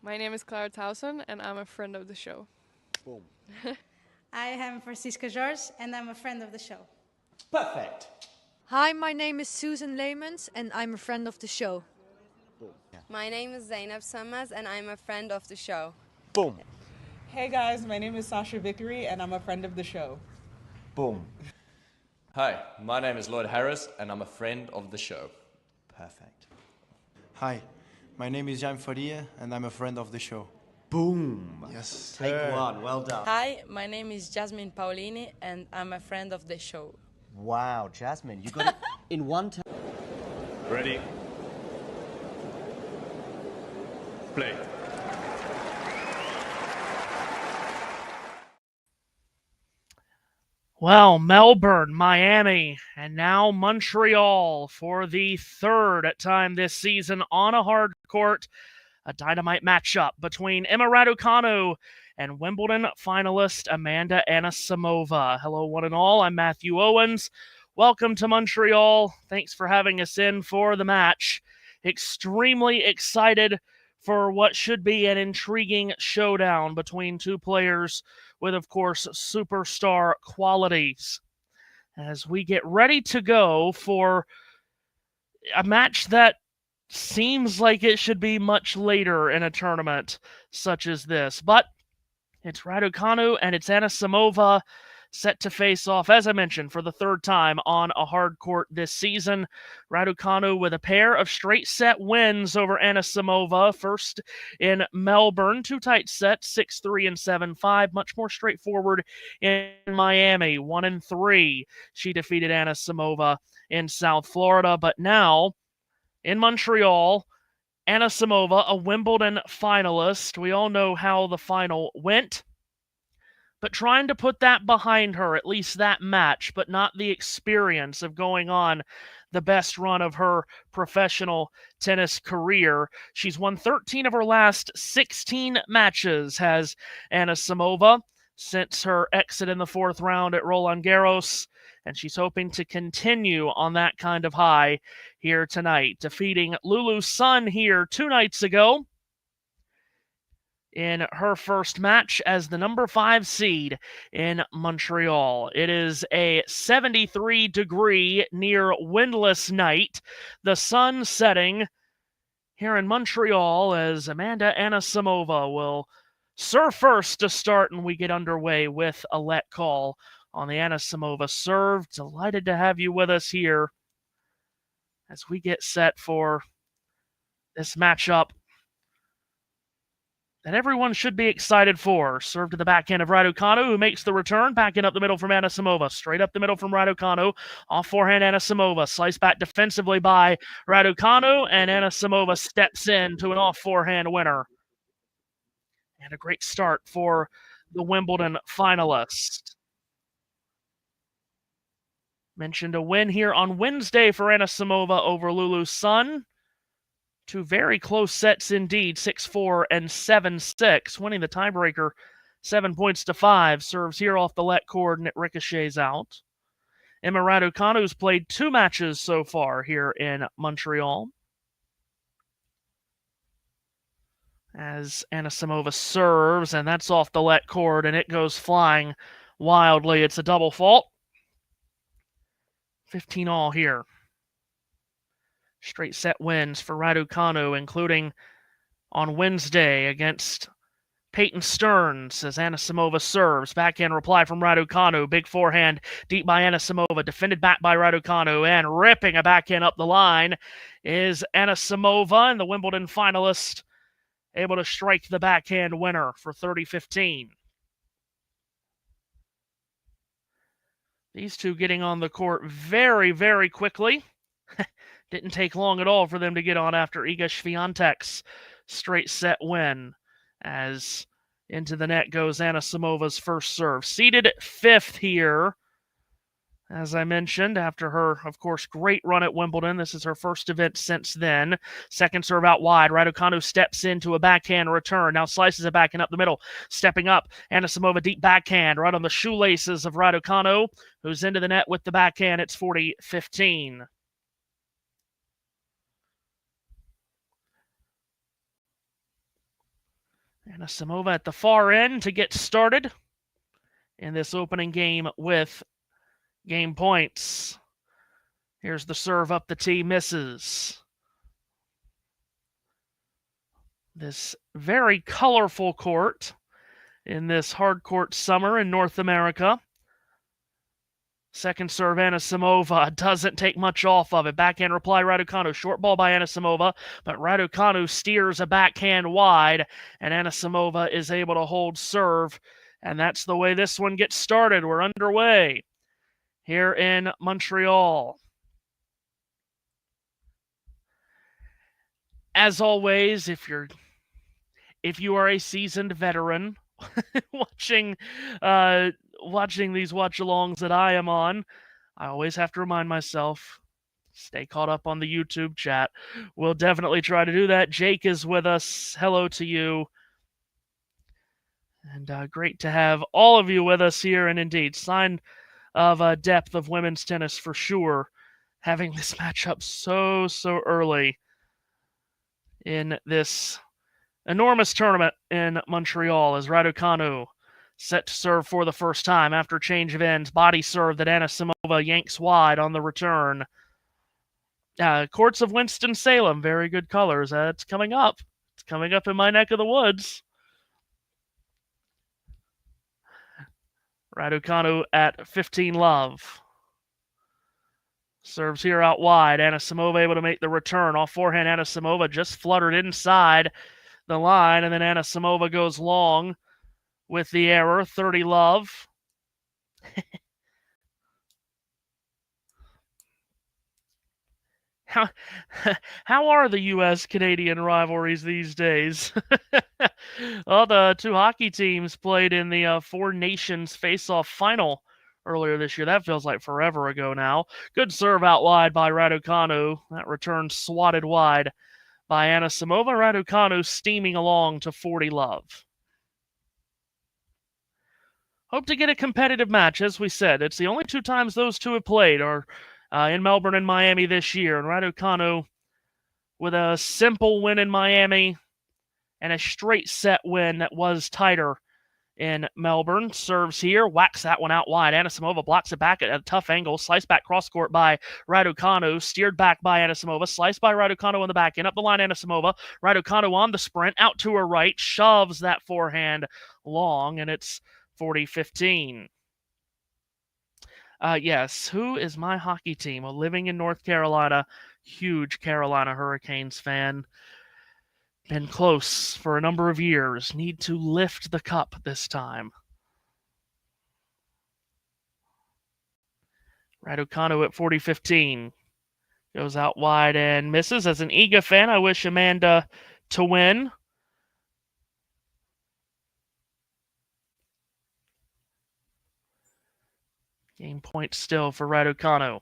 My name is Clara Towson, and I'm a friend of the show. Boom. I am Francisca George, and I'm a friend of the show. Perfect. Hi, my name is Susan Leemans, and I'm a friend of the show. Boom. Yeah. My name is Zainab Sammaz, and I'm a friend of the show. Boom. Hey guys, my name is Sasha Vickery, and I'm a friend of the show. Boom. Hi, my name is Lloyd Harris, and I'm a friend of the show. Perfect. Hi, my name is Jan Faria, and I'm a friend of the show. Boom. Yes. Take one. Well done. Hi, my name is Jasmine Paolini, and I'm a friend of the show. Wow, Jasmine, you got it in one time. Ready? Play. Well, Melbourne, Miami, and now Montreal for the third time this season on a hard court. A dynamite matchup between Emma Raducanu and Wimbledon finalist Amanda Anisimova. Hello, one and all. I'm Matthew Owens. Welcome to Montreal. Thanks for having us in for the match. Extremely excited for what should be an intriguing showdown between two players with, of course, superstar qualities. As we get ready to go for a match that seems like it should be much later in a tournament such as this. But it's Raducanu and it's Anisimova set to face off, as I mentioned, for the third time on a hard court this season. Raducanu with a pair of straight set wins over Anisimova. First in Melbourne, two tight sets, 6-3 and 7-5. Much more straightforward in Miami, 1-3. She defeated Anisimova in South Florida. But now, in Montreal, Anisimova, a Wimbledon finalist. We all know how the final went. But trying to put that behind her, at least that match, but not the experience of going on the best run of her professional tennis career. She's won 13 of her last 16 matches, has Anisimova, since her exit in the fourth round at Roland Garros, and she's hoping to continue on that kind of high here tonight, defeating Lulu Sun here 2 nights ago in her first match as the number 5 seed in Montreal. It is a 73-degree, near windless night. The sun setting here in Montreal as Amanda Anisimova will serve first to start, and we get underway with a let call on the Anisimova serve. Delighted to have you with us here as we get set for this matchup that everyone should be excited for. Serve to the backhand of Raducanu, who makes the return. Backhand up the middle from Anisimova. Straight up the middle from Raducanu. Off forehand Anisimova. Slice back defensively by Raducanu, and Anisimova steps in to an off forehand winner. And a great start for the Wimbledon finalist. Mentioned a win here on Wednesday for Anisimova over Lulu Sun. 2 very close sets indeed, 6-4 and 7-6, winning the tiebreaker 7 points to 5. Serves here off the let cord and it ricochets out. Emma Raducanu's played 2 matches so far here in Montreal. As Anisimova serves, and that's off the let cord, and it goes flying wildly. It's a double fault. 15 all here. Straight set wins for Raducanu, including on Wednesday against Peyton Stearns as Anisimova serves. Backhand reply from Raducanu. Big forehand deep by Anisimova. Defended back by Raducanu. And ripping a backhand up the line is Anisimova, and the Wimbledon finalist able to strike the backhand winner for 30-15. These two getting on the court very, very quickly. Didn't take long at all for them to get on after Iga Swiatek's straight set win. As into the net goes Anisimova's first serve. Seeded at 5th here, as I mentioned, after her, of course, great run at Wimbledon. This is her first event since then. Second serve out wide. Raducanu steps into a backhand return. Now slices it back and up the middle. Stepping up, Anisimova deep backhand right on the shoelaces of Raducanu, who's into the net with the backhand. It's 40-15. Anisimova at the far end to get started in this opening game with game points. Here's the serve up the tee, misses. This very colorful court in this hard court summer in North America. Second serve, Anisimova doesn't take much off of it. Backhand reply, Raducanu. Short ball by Anisimova, but Raducanu steers a backhand wide, and Anisimova is able to hold serve, and that's the way this one gets started. We're underway here in Montreal. As always, if you are a seasoned veteran watching these watch-alongs that I am on, I always have to remind myself, stay caught up on the YouTube chat. We'll definitely try to do that. Jake is with us. Hello to you. And great to have all of you with us here. And indeed, sign of depth of women's tennis for sure, having this matchup so early in this enormous tournament in Montreal as Raducanu set to serve for the first time after change of ends. Body serve that Anisimova yanks wide on the return. Courts of Winston-Salem, very good colors. It's coming up. It's coming up in my neck of the woods. Raducanu at 15 love. Serves here out wide. Anisimova able to make the return. Off forehand, Anisimova just fluttered inside the line, and then Anisimova goes long with the error. 30 love. How are the U.S.-Canadian rivalries these days? Well, the two hockey teams played in the Four Nations face-off final earlier this year. That feels like forever ago now. Good serve out wide by Raducanu. That return swatted wide by Anisimova. Raducanu steaming along to 40 love. Hope to get a competitive match, as we said. It's the only two times those two have played, or in Melbourne and Miami this year. And Raducanu with a simple win in Miami and a straight set win that was tighter in Melbourne. Serves here, whacks that one out wide. Anisimova blocks it back at a tough angle. Sliced back cross court by Raducanu. Steered back by Anisimova. Sliced by Raducanu on the back end. Up the line, Anisimova. Raducanu on the sprint. Out to her right. Shoves that forehand long, and it's 40-15. Yes, who is my hockey team? Well, living in North Carolina, huge Carolina Hurricanes fan. Been close for a number of years. Need to lift the cup this time. Raducanu at 40-15. Goes out wide and misses. As an Iga fan, I wish Amanda to win. Game point still for Raducanu.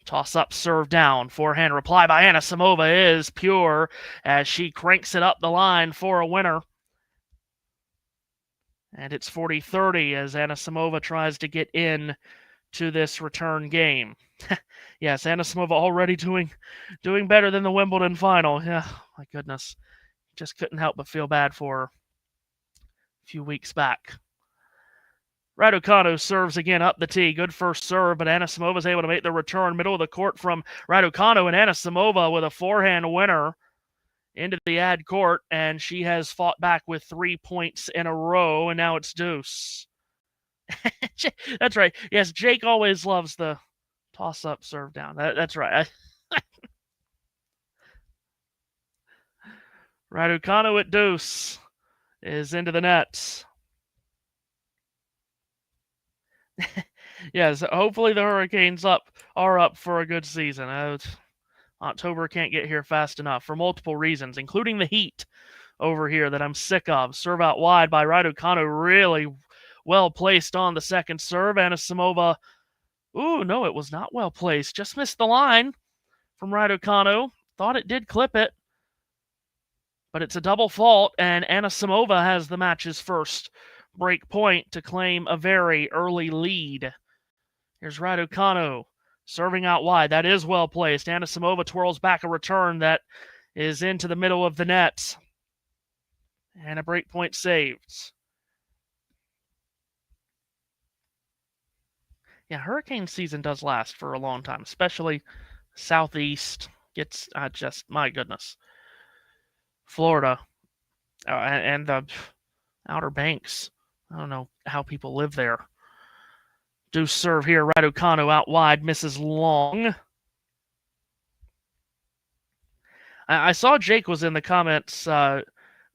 Toss up, serve down. Forehand reply by Anisimova is pure as she cranks it up the line for a winner. And it's 40-30 as Anisimova tries to get in to this return game. Yes, Anisimova already doing better than the Wimbledon final. Yeah, my goodness. Just couldn't help but feel bad for her a few weeks back. Raducanu serves again up the tee. Good first serve, but Anisimova is able to make the return. Middle of the court from Raducanu, and Anisimova with a forehand winner into the ad court, and she has fought back with 3 points in a row, and now it's deuce. That's right. Yes, Jake always loves the toss-up serve down. That's right. Raducanu at deuce is into the nets. Yes, hopefully the Hurricanes are up for a good season. October can't get here fast enough for multiple reasons, including the heat over here that I'm sick of. Serve out wide by Raducanu, really well placed on the second serve. Anisimova, ooh, no, it was not well placed. Just missed the line from Raducanu. Thought it did clip it, but it's a double fault, and Anisimova has the match's first break point to claim a very early lead. Here's Raducanu serving out wide. That is well placed. Anisimova twirls back a return that is into the middle of the net. And a break point saved. Yeah, hurricane season does last for a long time, especially southeast. Gets just, my goodness. Florida and the Outer Banks. I don't know how people live there. Deuce serve here. Raducanu out wide, misses long. I saw Jake was in the comments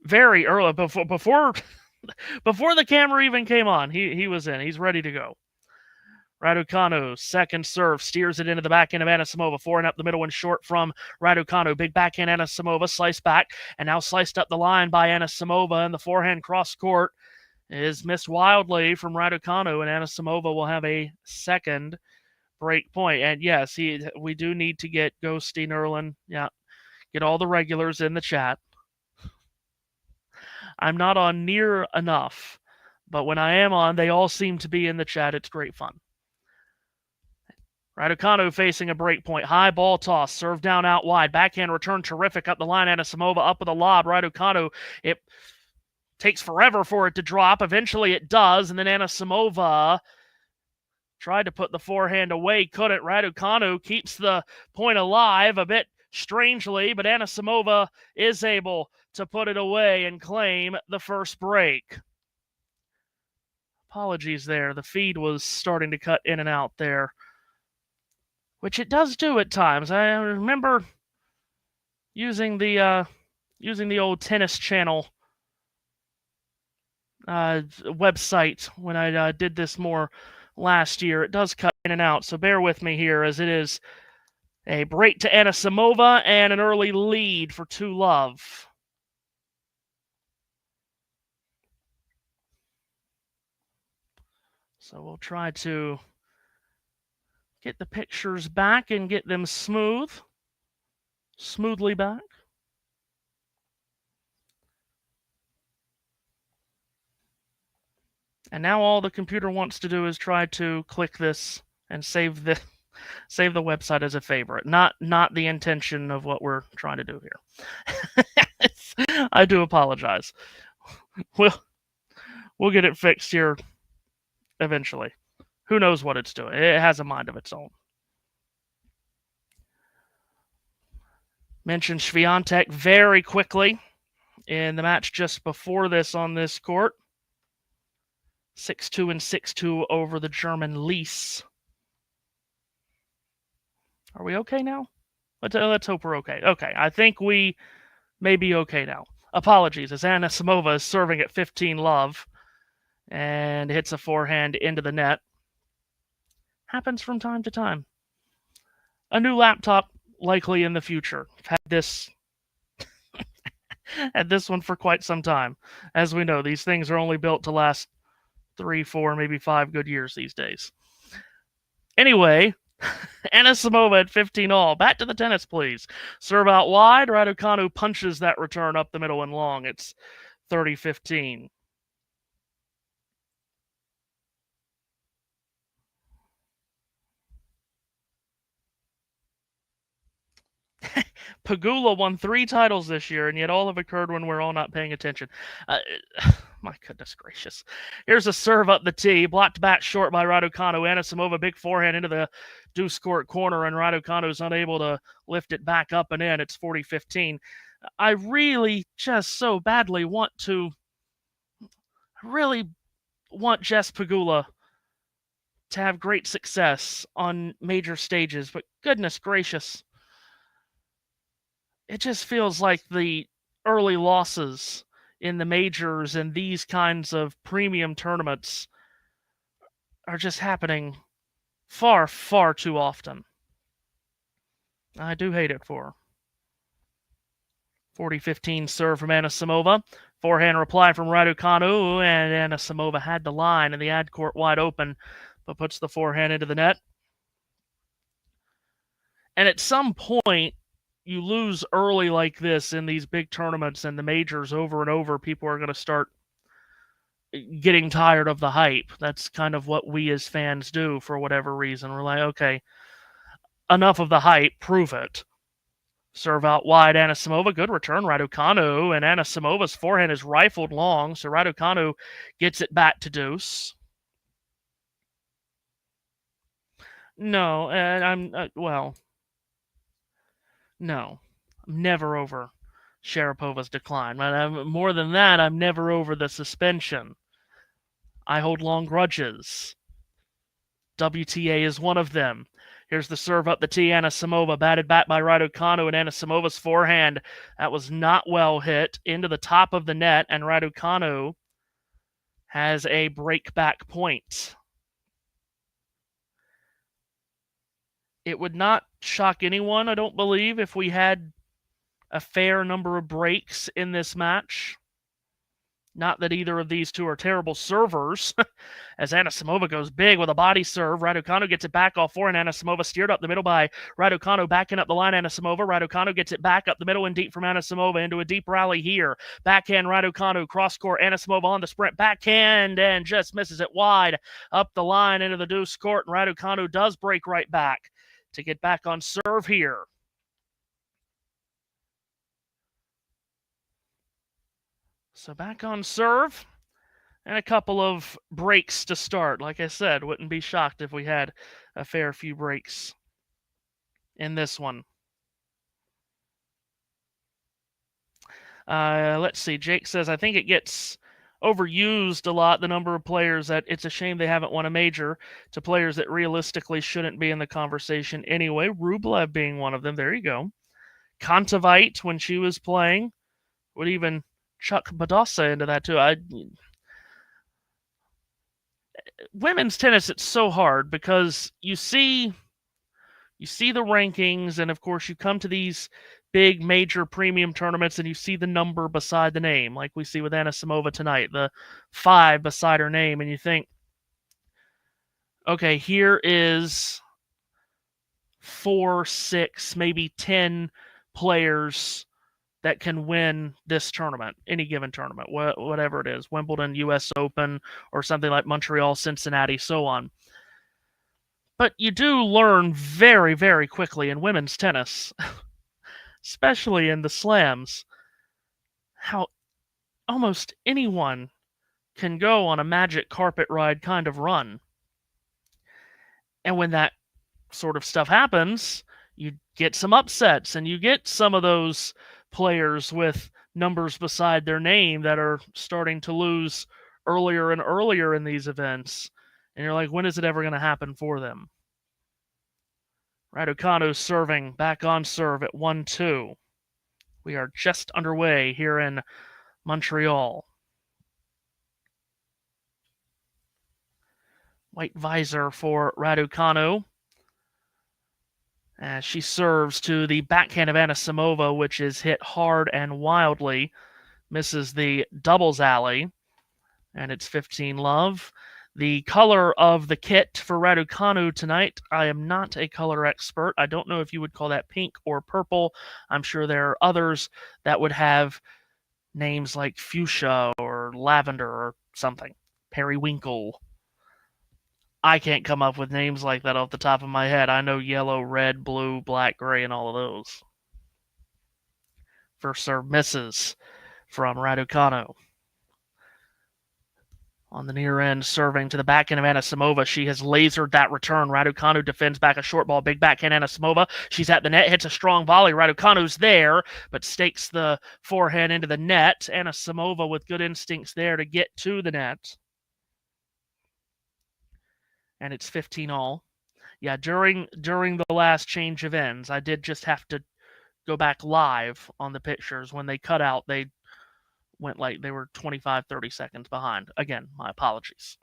very early, before the camera even came on. He was in. He's ready to go. Raducanu, second serve, steers it into the backhand of Anisimova. Forehand up the middle and short from Raducanu. Big backhand Anisimova, slice back, and now sliced up the line by Anisimova, and the forehand cross court is missed wildly from Raducanu, and Anisimova will have a second break point. And yes, we do need to get Ghosty Nerlin. Yeah, get all the regulars in the chat. I'm not on near enough, but when I am on, they all seem to be in the chat. It's great fun. Raducanu facing a break point. High ball toss. Serve down out wide. Backhand return terrific up the line. Anisimova up with a lob. Raducanu, it takes forever for it to drop. Eventually it does. And then Anisimova tried to put the forehand away. Couldn't. Raducanu keeps the point alive a bit strangely, but Anisimova is able to put it away and claim the first break. Apologies there. The feed was starting to cut in and out there, which it does do at times. I remember using the old Tennis Channel website when I did this more last year. It does cut in and out, so bear with me here, as it is a break to Anisimova and an early lead for 2-Love. So we'll try to get the pictures back and get them smoothly back. And now all the computer wants to do is try to click this and save the website as a favorite. Not the intention of what we're trying to do here. I do apologize. We'll get it fixed here eventually. Who knows what it's doing? It has a mind of its own. Mentioned Swiatek very quickly in the match just before this on this court. 6-2 and 6-2 over the German Lies. Are we okay now? Let's hope we're okay. Okay, I think we may be okay now. Apologies, as Anisimova is serving at 15-Love and hits a forehand into the net. Happens from time to time. A new laptop likely in the future. I've had this had this one for quite some time. As we know, these things are only built to last 3, 4, maybe 5 good years these days. Anyway, Anisimova at 15-all. Back to the tennis, please. Serve out wide. Raducanu punches that return up the middle and long. It's 30-15. Pegula won 3 titles this year, and yet all have occurred when we're all not paying attention. My goodness gracious. Here's a serve up the tee, blocked back short by Raducanu. Anisimova, big forehand into the deuce court corner, and Raducanu's unable to lift it back up and in. It's 40-15. I really just so badly want Jess Pegula to have great success on major stages, but goodness gracious, it just feels like the early losses in the majors and these kinds of premium tournaments are just happening far, far too often. I do hate it for her. 40-15 serve from Anisimova. Forehand reply from Raducanu, and Anisimova had the line and the ad court wide open, but puts the forehand into the net. And at some point, you lose early like this in these big tournaments and the majors over and over, people are going to start getting tired of the hype. That's kind of what we as fans do for whatever reason. We're like, okay, enough of the hype, prove it. Serve out wide, Anisimova, good return, Raducanu, and Anisimova's forehand is rifled long, so Raducanu gets it back to deuce. No, no. I'm never over Sharapova's decline. More than that, I'm never over the suspension. I hold long grudges. WTA is one of them. Here's the serve up the tee. Anisimova batted back by Raducanu, and Anisimova's forehand. That was not well hit into the top of the net, and Raducanu has a break-back point. It would not shock anyone, I don't believe, if we had a fair number of breaks in this match. Not that either of these two are terrible servers. As Anisimova goes big with a body serve, Raducanu gets it back off forehand. Anisimova steered up the middle by Raducanu, backing up the line. Anisimova, Raducanu gets it back up the middle and deep from Anisimova into a deep rally here. Backhand Raducanu, cross court. Anisimova on the sprint, backhand, and just misses it wide up the line into the deuce court. And Raducanu does break right back to get back on serve here. So back on serve, and a couple of breaks to start. Like I said, wouldn't be shocked if we had a fair few breaks in this one. Let's see. Jake says, I think it gets overused a lot, the number of players that it's a shame they haven't won a major, to players that realistically shouldn't be in the conversation anyway. Rublev being one of them. There you go. Kontaveit, when she was playing, would even chuck Badosa into that too. Women's tennis, it's so hard because you see the rankings, and of course you come to these big major premium tournaments and you see the number beside the name, like we see with Anisimova tonight, the 5 beside her name, and you think, okay, here is 4, 6, maybe 10 players that can win this tournament, any given tournament, whatever it is, Wimbledon, US Open, or something like Montreal, Cincinnati, so on. But you do learn very, very quickly in women's tennis, especially in the slams, how almost anyone can go on a magic carpet ride kind of run. And when that sort of stuff happens, you get some upsets, and you get some of those players with numbers beside their name that are starting to lose earlier and earlier in these events. And you're like, when is it ever going to happen for them? Raducanu serving back on serve at 1-2. We are just underway here in Montreal. White visor for Raducanu, as she serves to the backhand of Anisimova, which is hit hard and wildly, misses the doubles alley, and it's 15-love. The color of the kit for Raducanu tonight, I am not a color expert. I don't know if you would call that pink or purple. I'm sure there are others that would have names like fuchsia or lavender or something. Periwinkle. I can't come up with names like that off the top of my head. I know yellow, red, blue, black, gray, and all of those. First serve misses from Raducanu. on the near end, serving to the backhand of Anisimova. She has lasered that return. Raducanu defends back a short ball. Big backhand Anisimova. She's at the net, hits a strong volley. Raducanu's there, but stakes the forehand into the net. Anisimova with good instincts there to get to the net. And it's 15-all. Yeah, during the last change of ends, I did just have to go back live on the pictures. When they cut out, they went like they were 25, 30 seconds behind. Again, my apologies.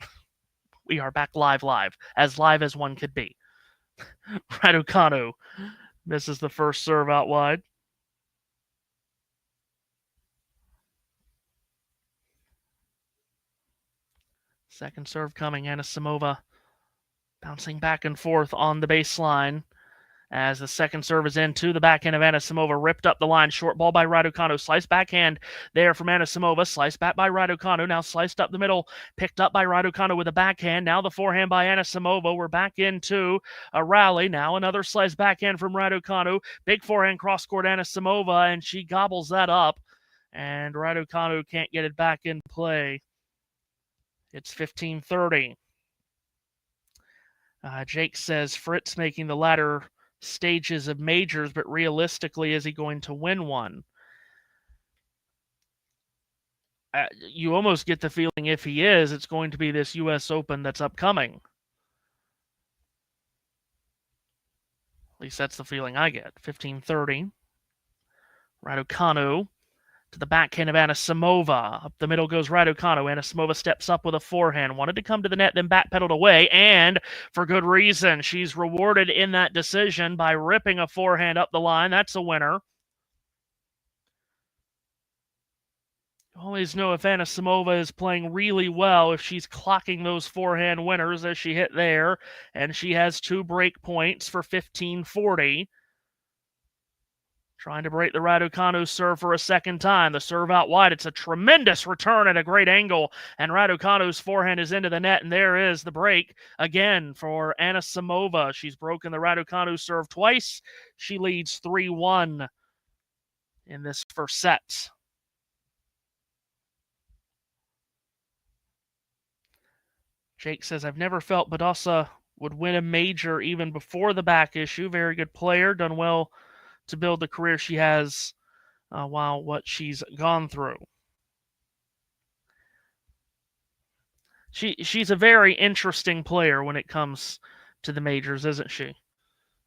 We are back live as one could be. Raducanu misses the first serve out wide. Second serve coming. Anisimova bouncing back and forth on the baseline as the second serve is in to the backhand of Anisimova. Ripped up the line. Short ball by Raducanu. Slice backhand there from Anisimova. Slice back by Raducanu. Now sliced up the middle. Picked up by Raducanu with a backhand. Now the forehand by Anisimova. We're back into a rally. Now another slice backhand from Raducanu. Big forehand cross-court Anisimova, and she gobbles that up. And Raducanu can't get it back in play. It's 15-30. Jake says Fritz making the latter stages of majors, but realistically, is he going to win one? You almost get the feeling if he is, it's going to be this U.S. Open that's upcoming. At least that's the feeling I get. 15-30. Raducanu to the backhand of Anisimova. Up the middle goes Raducanu. Anisimova steps up with a forehand. Wanted to come to the net, then backpedaled away, and for good reason. She's rewarded in that decision by ripping a forehand up the line. That's a winner. You always know if Anisimova is playing really well, if she's clocking those forehand winners as she hit there, and she has 2 break points for 15-40. Trying to break the Raducanu serve for a second time. The serve out wide. It's a tremendous return at a great angle. And Raducanu's forehand is into the net. And there is the break again for Anisimova. She's broken the Raducanu serve twice. She leads 3-1 in this first set. Jake says, I've never felt Badosa would win a major even before the back issue. Very good player. Done well to build the career she has while what she's gone through. She's a very interesting player when it comes to the majors, isn't she?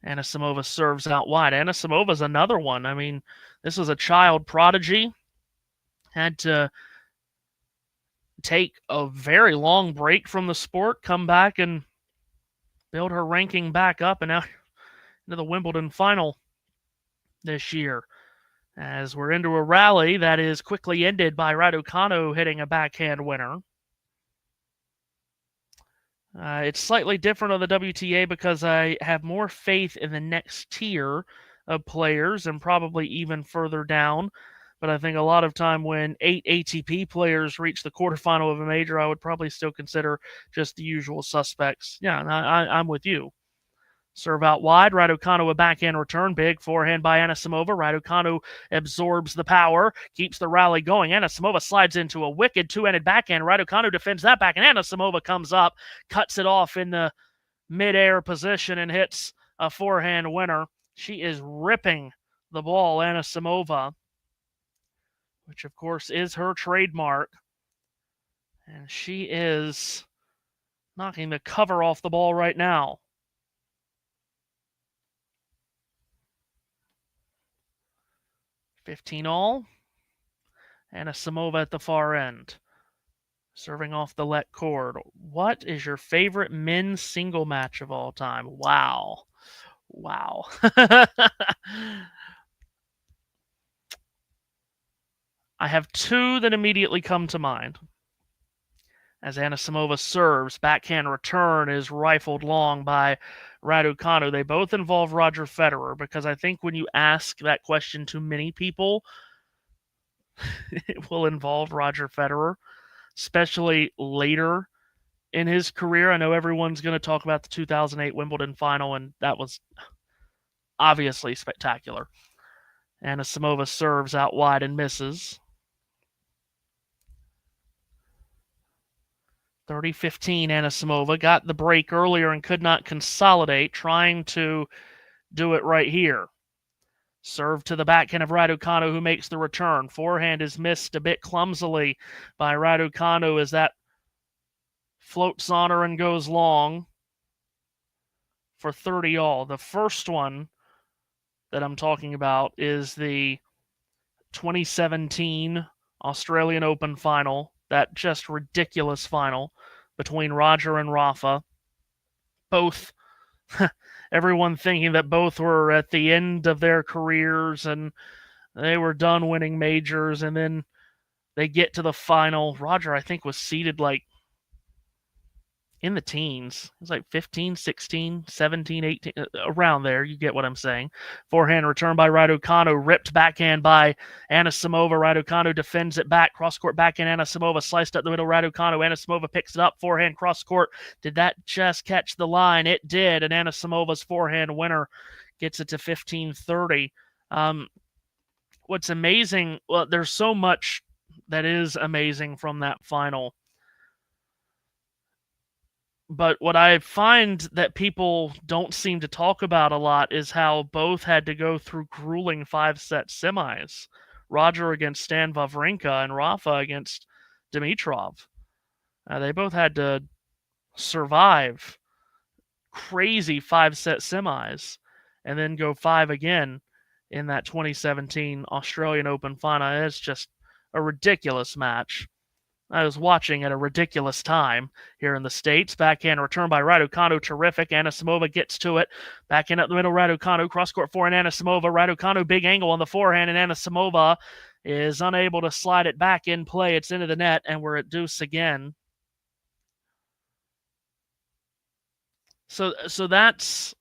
Anisimova serves out wide. Anisimova's another one. I mean, this was a child prodigy. Had to take a very long break from the sport, come back and build her ranking back up, and now into the Wimbledon final this year, as we're into a rally that is quickly ended by Raducanu hitting a backhand winner. It's slightly different on the WTA because I have more faith in the next tier of players and probably even further down. But I think a lot of time when 8 ATP players reach the quarterfinal of a major, I would probably still consider just the usual suspects. Yeah, I'm with you. Serve out wide. Raducanu a backhand return. Big forehand by Anisimova. Raducanu absorbs the power. Keeps the rally going. Anisimova slides into a wicked two-handed backhand. Raducanu defends that back, and Anisimova comes up, cuts it off in the mid-air position, and hits a forehand winner. She is ripping the ball, Anisimova, which, of course, is her trademark. And she is knocking the cover off the ball right now. 15-all. Anisimova at the far end. Serving off the let cord. What is your favorite men's single match of all time? Wow. I have 2 that immediately come to mind. As Anisimova serves, backhand return is rifled long by Raducanu. They both involve Roger Federer, because I think when you ask that question to many people, it will involve Roger Federer, especially later in his career. I know everyone's going to talk about the 2008 Wimbledon final, and that was obviously spectacular. Anisimova serves out wide and misses. 30-15, Anisimova got the break earlier and could not consolidate, trying to do it right here. Serve to the backhand of Raducanu, who makes the return. Forehand is missed a bit clumsily by Raducanu as that floats on her and goes long for 30 all. The first one that I'm talking about is the 2017 Australian Open final, that just ridiculous final between Roger and Rafa. Both, everyone thinking that both were at the end of their careers and they were done winning majors, and then they get to the final. Roger, I think, was seeded like in the teens. It was like 15, 16, 17, 18, around there. You get what I'm saying. Forehand return by Raducanu, ripped backhand by Anisimova. Raducanu defends it back. Cross-court backhand, Anisimova sliced up the middle. Anisimova picks it up. Forehand cross-court. Did that just catch the line? It did, and Anisimova's forehand winner gets it to 15-30. What's amazing, well, there's so much that is amazing from that final. But what I find that people don't seem to talk about a lot is how both had to go through grueling 5-set semis. Roger against Stan Wawrinka and Rafa against Dimitrov. They both had to survive crazy 5-set semis and then go 5 again in that 2017 Australian Open final. It's just a ridiculous match. I was watching at a ridiculous time here in the States. Backhand return by Raducanu, terrific. Anisimova gets to it. Backhand up the middle, Raducanu. Cross-court forehand, Anisimova. Raducanu, big angle on the forehand, and Anisimova is unable to slide it back in play. It's into the net, and we're at deuce again. So that's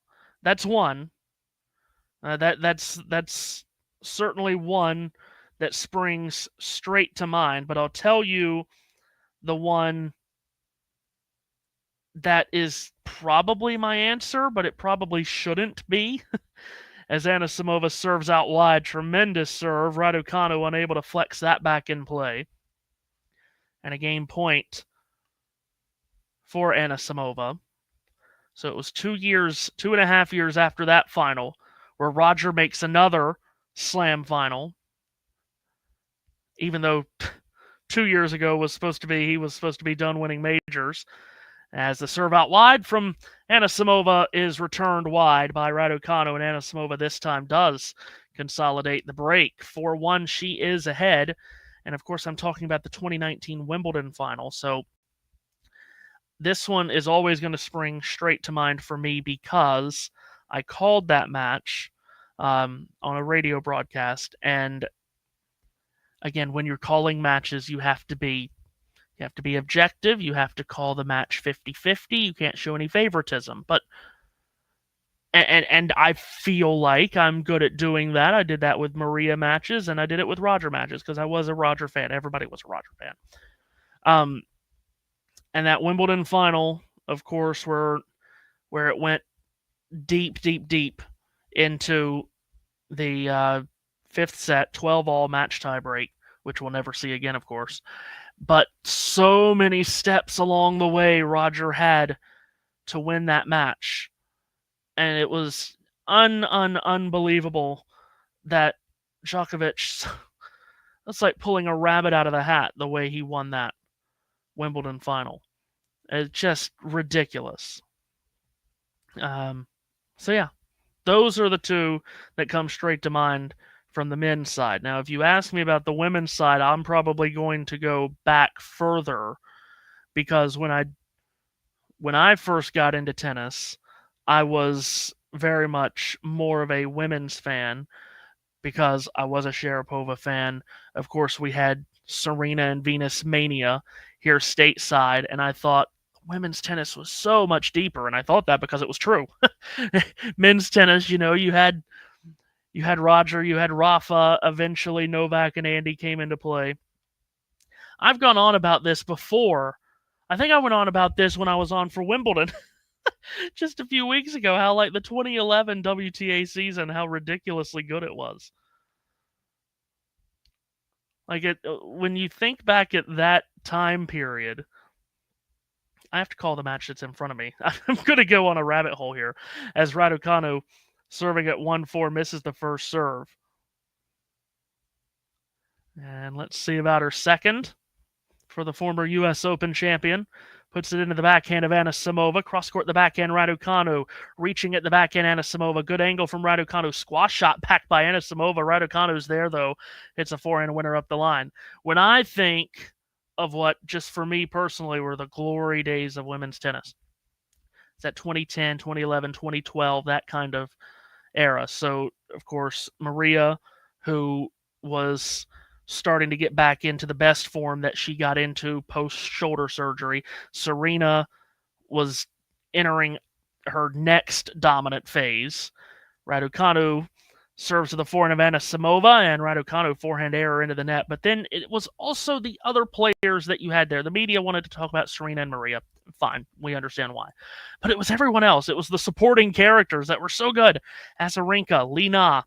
one. That's certainly one that springs straight to mind, but I'll tell you the one that is probably my answer, but it probably shouldn't be. As Anisimova serves out wide, tremendous serve. Raducanu unable to flex that back in play. And a game point for Anisimova. So it was 2.5 years after that final, where Roger makes another slam final. Even though 2 years ago he was supposed to be done winning majors. As the serve out wide from Anisimova is returned wide by Raducanu, and Anisimova this time does consolidate the break. 4-1, she is ahead. And of course, I'm talking about the 2019 Wimbledon final. So this one is always going to spring straight to mind for me because I called that match on a radio broadcast. And again, when you're calling matches, you have to be objective. You have to call the match 50-50. You can't show any favoritism. But and I feel like I'm good at doing that. I did that with Maria matches, and I did it with Roger matches because I was a Roger fan. Everybody was a Roger fan. And that Wimbledon final, of course, where it went deep into the fifth set, 12-all match tie break, which we'll never see again, of course. But so many steps along the way Roger had to win that match. And it was unbelievable that Djokovic, that's like pulling a rabbit out of the hat, the way he won that Wimbledon final. It's just ridiculous. So yeah, those are the two that come straight to mind from the men's side. Now, if you ask me about the women's side, I'm probably going to go back further because when I first got into tennis, I was very much more of a women's fan because I was a Sharapova fan. Of course, we had Serena and Venus Mania here stateside, and I thought women's tennis was so much deeper, and I thought that because it was true. Men's tennis, you had Roger, you had Rafa, eventually Novak and Andy came into play. I've gone on about this before. I think I went on about this when I was on for Wimbledon just a few weeks ago, how like the 2011 WTA season, how ridiculously good it was. Like when you think back at that time period, I have to call the match that's in front of me. I'm going to go on a rabbit hole here as Raducanu serving at 1-4 misses the first serve. And let's see about her second for the former U.S. Open champion. Puts it into the backhand of Anisimova. Cross-court the backhand, Raducanu. Reaching at the backhand, Anisimova. Good angle from Raducanu. Squash shot back by Anisimova. Raducanu's there, though. It's a forehand winner up the line. When I think of what, just for me personally, were the glory days of women's tennis, it's that 2010, 2011, 2012, that kind of era. So, of course, Maria, who was starting to get back into the best form that she got into post-shoulder surgery. Serena was entering her next dominant phase. Raducanu serves to the forehand of Anisimova, and Raducanu forehand error into the net. But then it was also the other players that you had there. The media wanted to talk about Serena and Maria. Fine, we understand why. But it was everyone else. It was the supporting characters that were so good. Azarenka, Lina,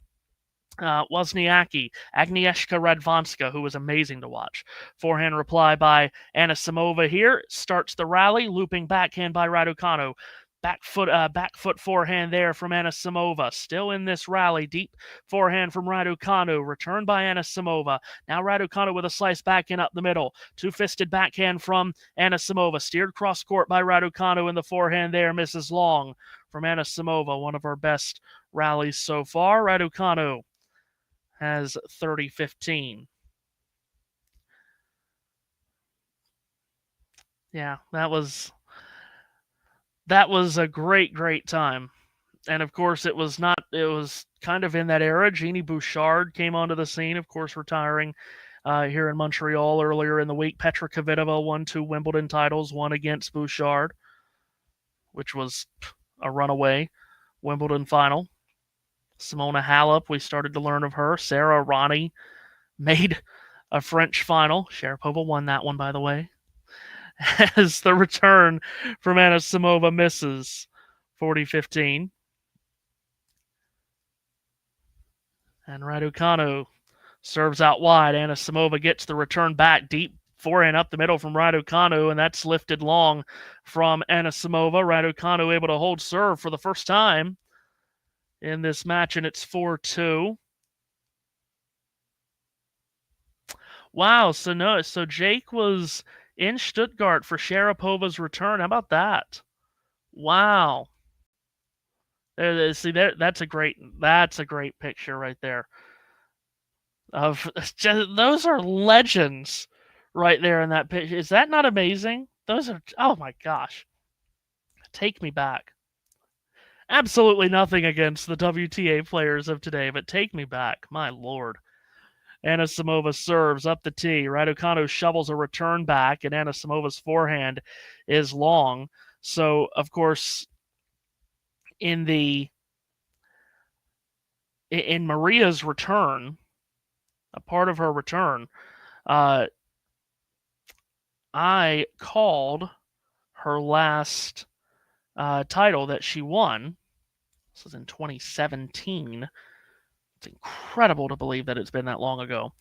Wozniacki, Agnieszka Radwanska, who was amazing to watch. Forehand reply by Anisimova here. Starts the rally, looping backhand by Raducanu. Back foot forehand there from Anisimova. Still in this rally. Deep forehand from Raducanu. Return by Anisimova. Now Raducanu with a slice backhand up the middle. Two-fisted backhand from Anisimova. Steered cross-court by Raducanu, and the forehand there misses long from Anisimova. One of our best rallies so far. Raducanu has 30-15. Yeah, that was a great time. And of course it was kind of in that era. Jeannie Bouchard came onto the scene, of course retiring here in Montreal earlier in the week. Petra Kvitova won 2 Wimbledon titles, one against Bouchard, which was a runaway Wimbledon final. Simona Halep, we started to learn of her. Sarah Ronnie made a French final. Sharapova won that one, by the way. As the return from Anisimova misses 40-15. And Raducanu serves out wide. Anisimova gets the return back. Deep forehand up the middle from Raducanu, and that's lifted long from Anisimova. Raducanu able to hold serve for the first time in this match, and it's 4-2. Wow, so Jake was in Stuttgart for Sharapova's return. How about that? Wow. See, that's a great picture right there. Those are legends right there in that picture. Is that not amazing? Those are, oh my gosh. Take me back. Absolutely nothing against the WTA players of today, but take me back. My lord. Anisimova serves up the tee. Raducanu shovels a return back, and Anisimova's forehand is long. So, of course, in Maria's return, a part of her return, I called her last title that she won. This was in 2017. It's incredible to believe that it's been that long ago.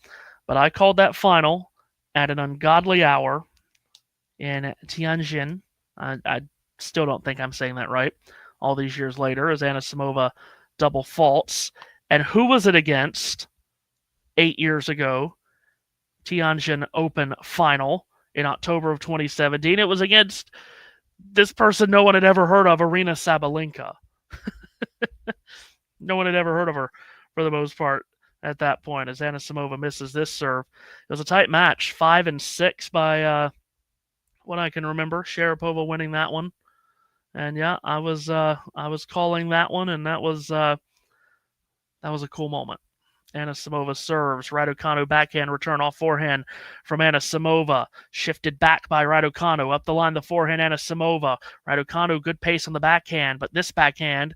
But I called that final at an ungodly hour in Tianjin. I still don't think I'm saying that right. All these years later, as Anisimova double faults. And who was it against 8 years ago? Tianjin Open final in October of 2017. It was against this person no one had ever heard of, Aryna Sabalenka. No one had ever heard of her for the most part at that point, as Anisimova misses this serve. It was a tight match, 5-6 by what I can remember. Sharapova winning that one, and yeah, I was calling that one, and that was a cool moment. Anisimova serves. Raducanu backhand return off forehand from Anisimova. Shifted back by Raducanu. Up the line, the forehand, Anisimova. Raducanu, good pace on the backhand, but this backhand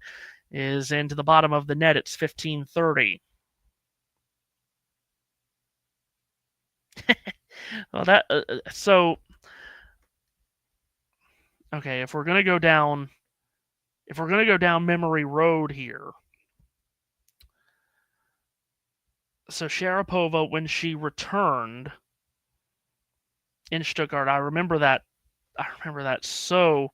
is into the bottom of the net. It's 15-30. Well, okay, if we're gonna go down memory road here. So Sharapova, when she returned in Stuttgart, I remember that I remember that so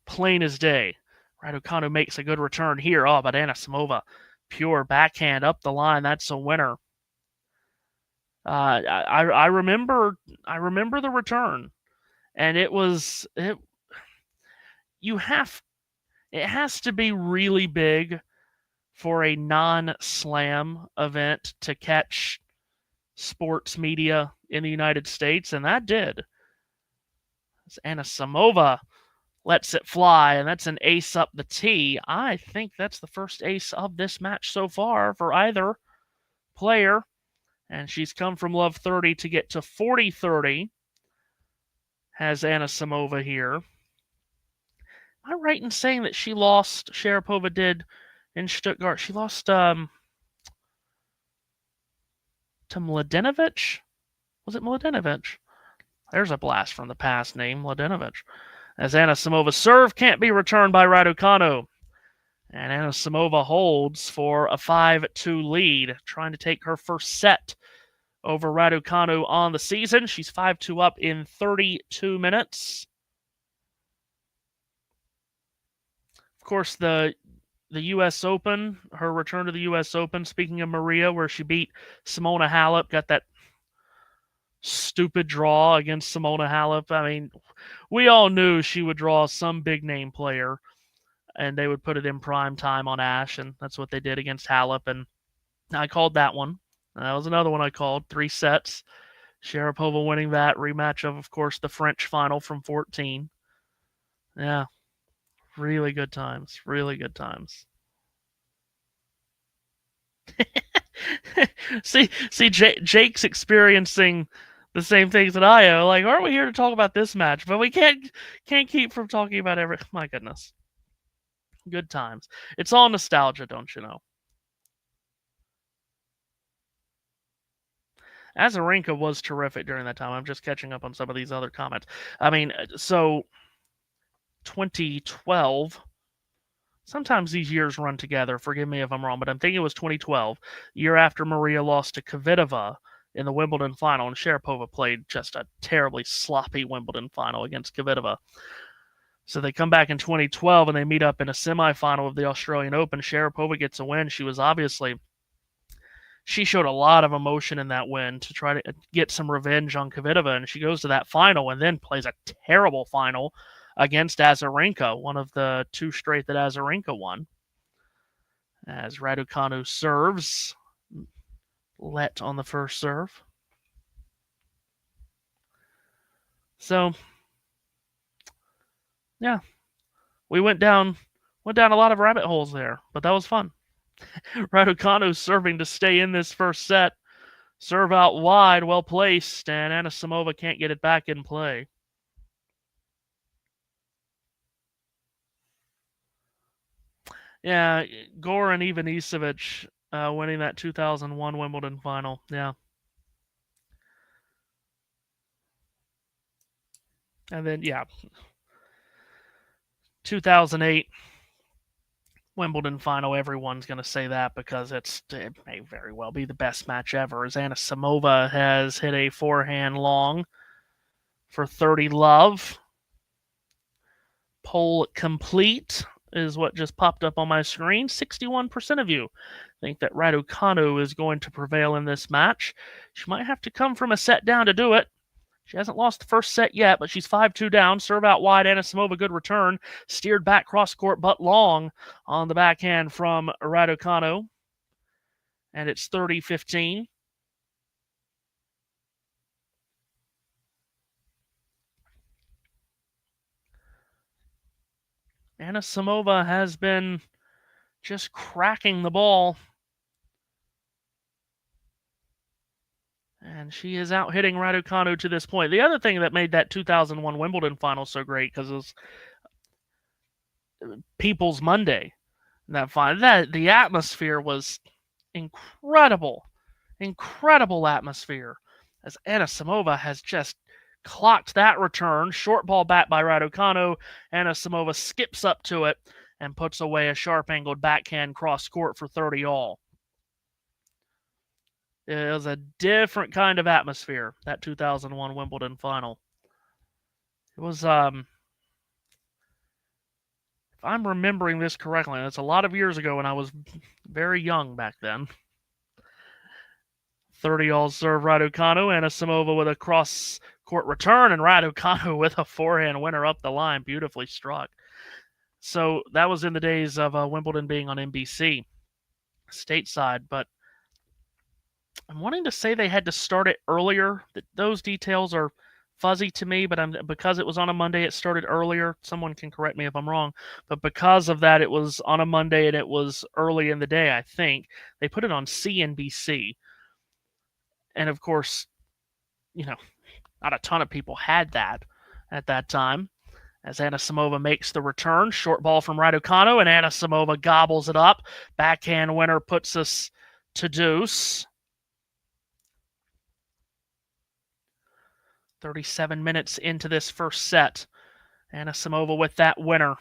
plain as day. Raducanu makes a good return here. Oh, but Anisimova, pure backhand up the line. That's a winner. I remember the return, and it has to be really big for a non-slam event to catch sports media in the United States, and that did. As Anisimova lets it fly, and that's an ace up the tee. I think that's the first ace of this match so far for either player, and she's come from love 30 to get to 40-30. Has Anisimova here. Am I right in saying that she lost, Sharapova did, in Stuttgart? She lost to Mladenovic? Was it Mladenovic? There's a blast from the past name, Mladenovic. As Anisimova's serve can't be returned by Raducanu. And Anisimova holds for a 5-2 lead, trying to take her first set over Raducanu on the season. She's 5-2 up in 32 minutes. Of course, the U.S. Open, her return to the U.S. Open, speaking of Maria, where she beat Simona Halep, got that stupid draw against Simona Halep. I mean, we all knew she would draw some big-name player, and they would put it in prime time on Ash, and that's what they did against Halep, and I called that one. That was another one I called, 3 sets. Sharapova winning that rematch of course, the French final from 14. Yeah, really good times. Really good times. see, Jake's experiencing the same things that I am. Like, aren't we here to talk about this match? But we can't keep from talking about every. My goodness, good times. It's all nostalgia, don't you know? Azarenka was terrific during that time. I'm just catching up on some of these other comments. I mean, so 2012. Sometimes these years run together. Forgive me if I'm wrong, but I'm thinking it was 2012, year after Maria lost to Kvitova in the Wimbledon final, and Sharapova played just a terribly sloppy Wimbledon final against Kvitova. So they come back in 2012 and they meet up in a semifinal of the Australian Open. Sharapova gets a win. She showed a lot of emotion in that win to try to get some revenge on Kvitova, and she goes to that final and then plays a terrible final against Azarenka, one of the 2 straight that Azarenka won. As Raducanu serves, let on the first serve. So, yeah, we went down a lot of rabbit holes there, but that was fun. Raducanu serving to stay in this first set. Serve out wide, well placed, and Anisimova can't get it back in play. Yeah, Goran Ivanisevic winning that 2001 Wimbledon final. Yeah. And then, 2008 Wimbledon final, everyone's going to say that because it may very well be the best match ever, as Anisimova has hit a forehand long for 30 love. Poll complete is what just popped up on my screen. 61% of you think that Raducanu is going to prevail in this match. She might have to come from a set down to do it. She hasn't lost the first set yet, but she's 5-2 down. Serve out wide. Anisimova, good return. Steered back cross-court, but long on the backhand from Raducanu. And it's 30-15. Anisimova has been just cracking the ball. And she is out hitting Raducanu to this point. The other thing that made that 2001 Wimbledon final so great, because it was People's Monday, that the atmosphere was incredible. Incredible atmosphere. As Anisimova has just clocked that return. Short ball back by Raducanu. Anisimova skips up to it and puts away a sharp-angled backhand cross-court for 30 all. It was a different kind of atmosphere, that 2001 Wimbledon final. It was, if I'm remembering this correctly, that's a lot of years ago when I was very young back then. 30-all serve Raducanu, Anisimova with a cross-court return, and Raducanu with a forehand winner up the line, beautifully struck. So that was in the days of Wimbledon being on NBC, stateside, but I'm wanting to say they had to start it earlier. Those details are fuzzy to me, but because it was on a Monday, it started earlier. Someone can correct me if I'm wrong, but because of that, it was on a Monday and it was early in the day, I think. They put it on CNBC. And of course, not a ton of people had that at that time. As Anisimova makes the return, short ball from Raducanu, and Anisimova gobbles it up. Backhand winner puts us to deuce. 37 minutes into this first set. Anisimova with that winner.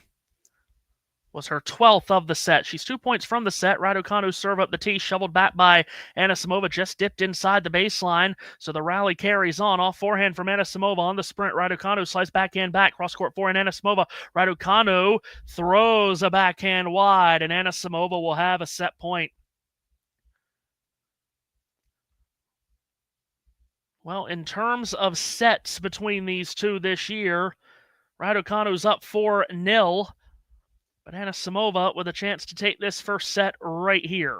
Was her 12th of the set. She's 2 points from the set. Raducanu serve up the tee, shoveled back by Anisimova, just dipped inside the baseline, so the rally carries on. Off forehand from Anisimova on the sprint. Raducanu slice backhand back, cross-court forehand Anisimova. Raducanu throws a backhand wide, and Anisimova will have a set point. Well, in terms of sets between these two this year, Raducanu's up 4-0. But Anisimova with a chance to take this first set right here.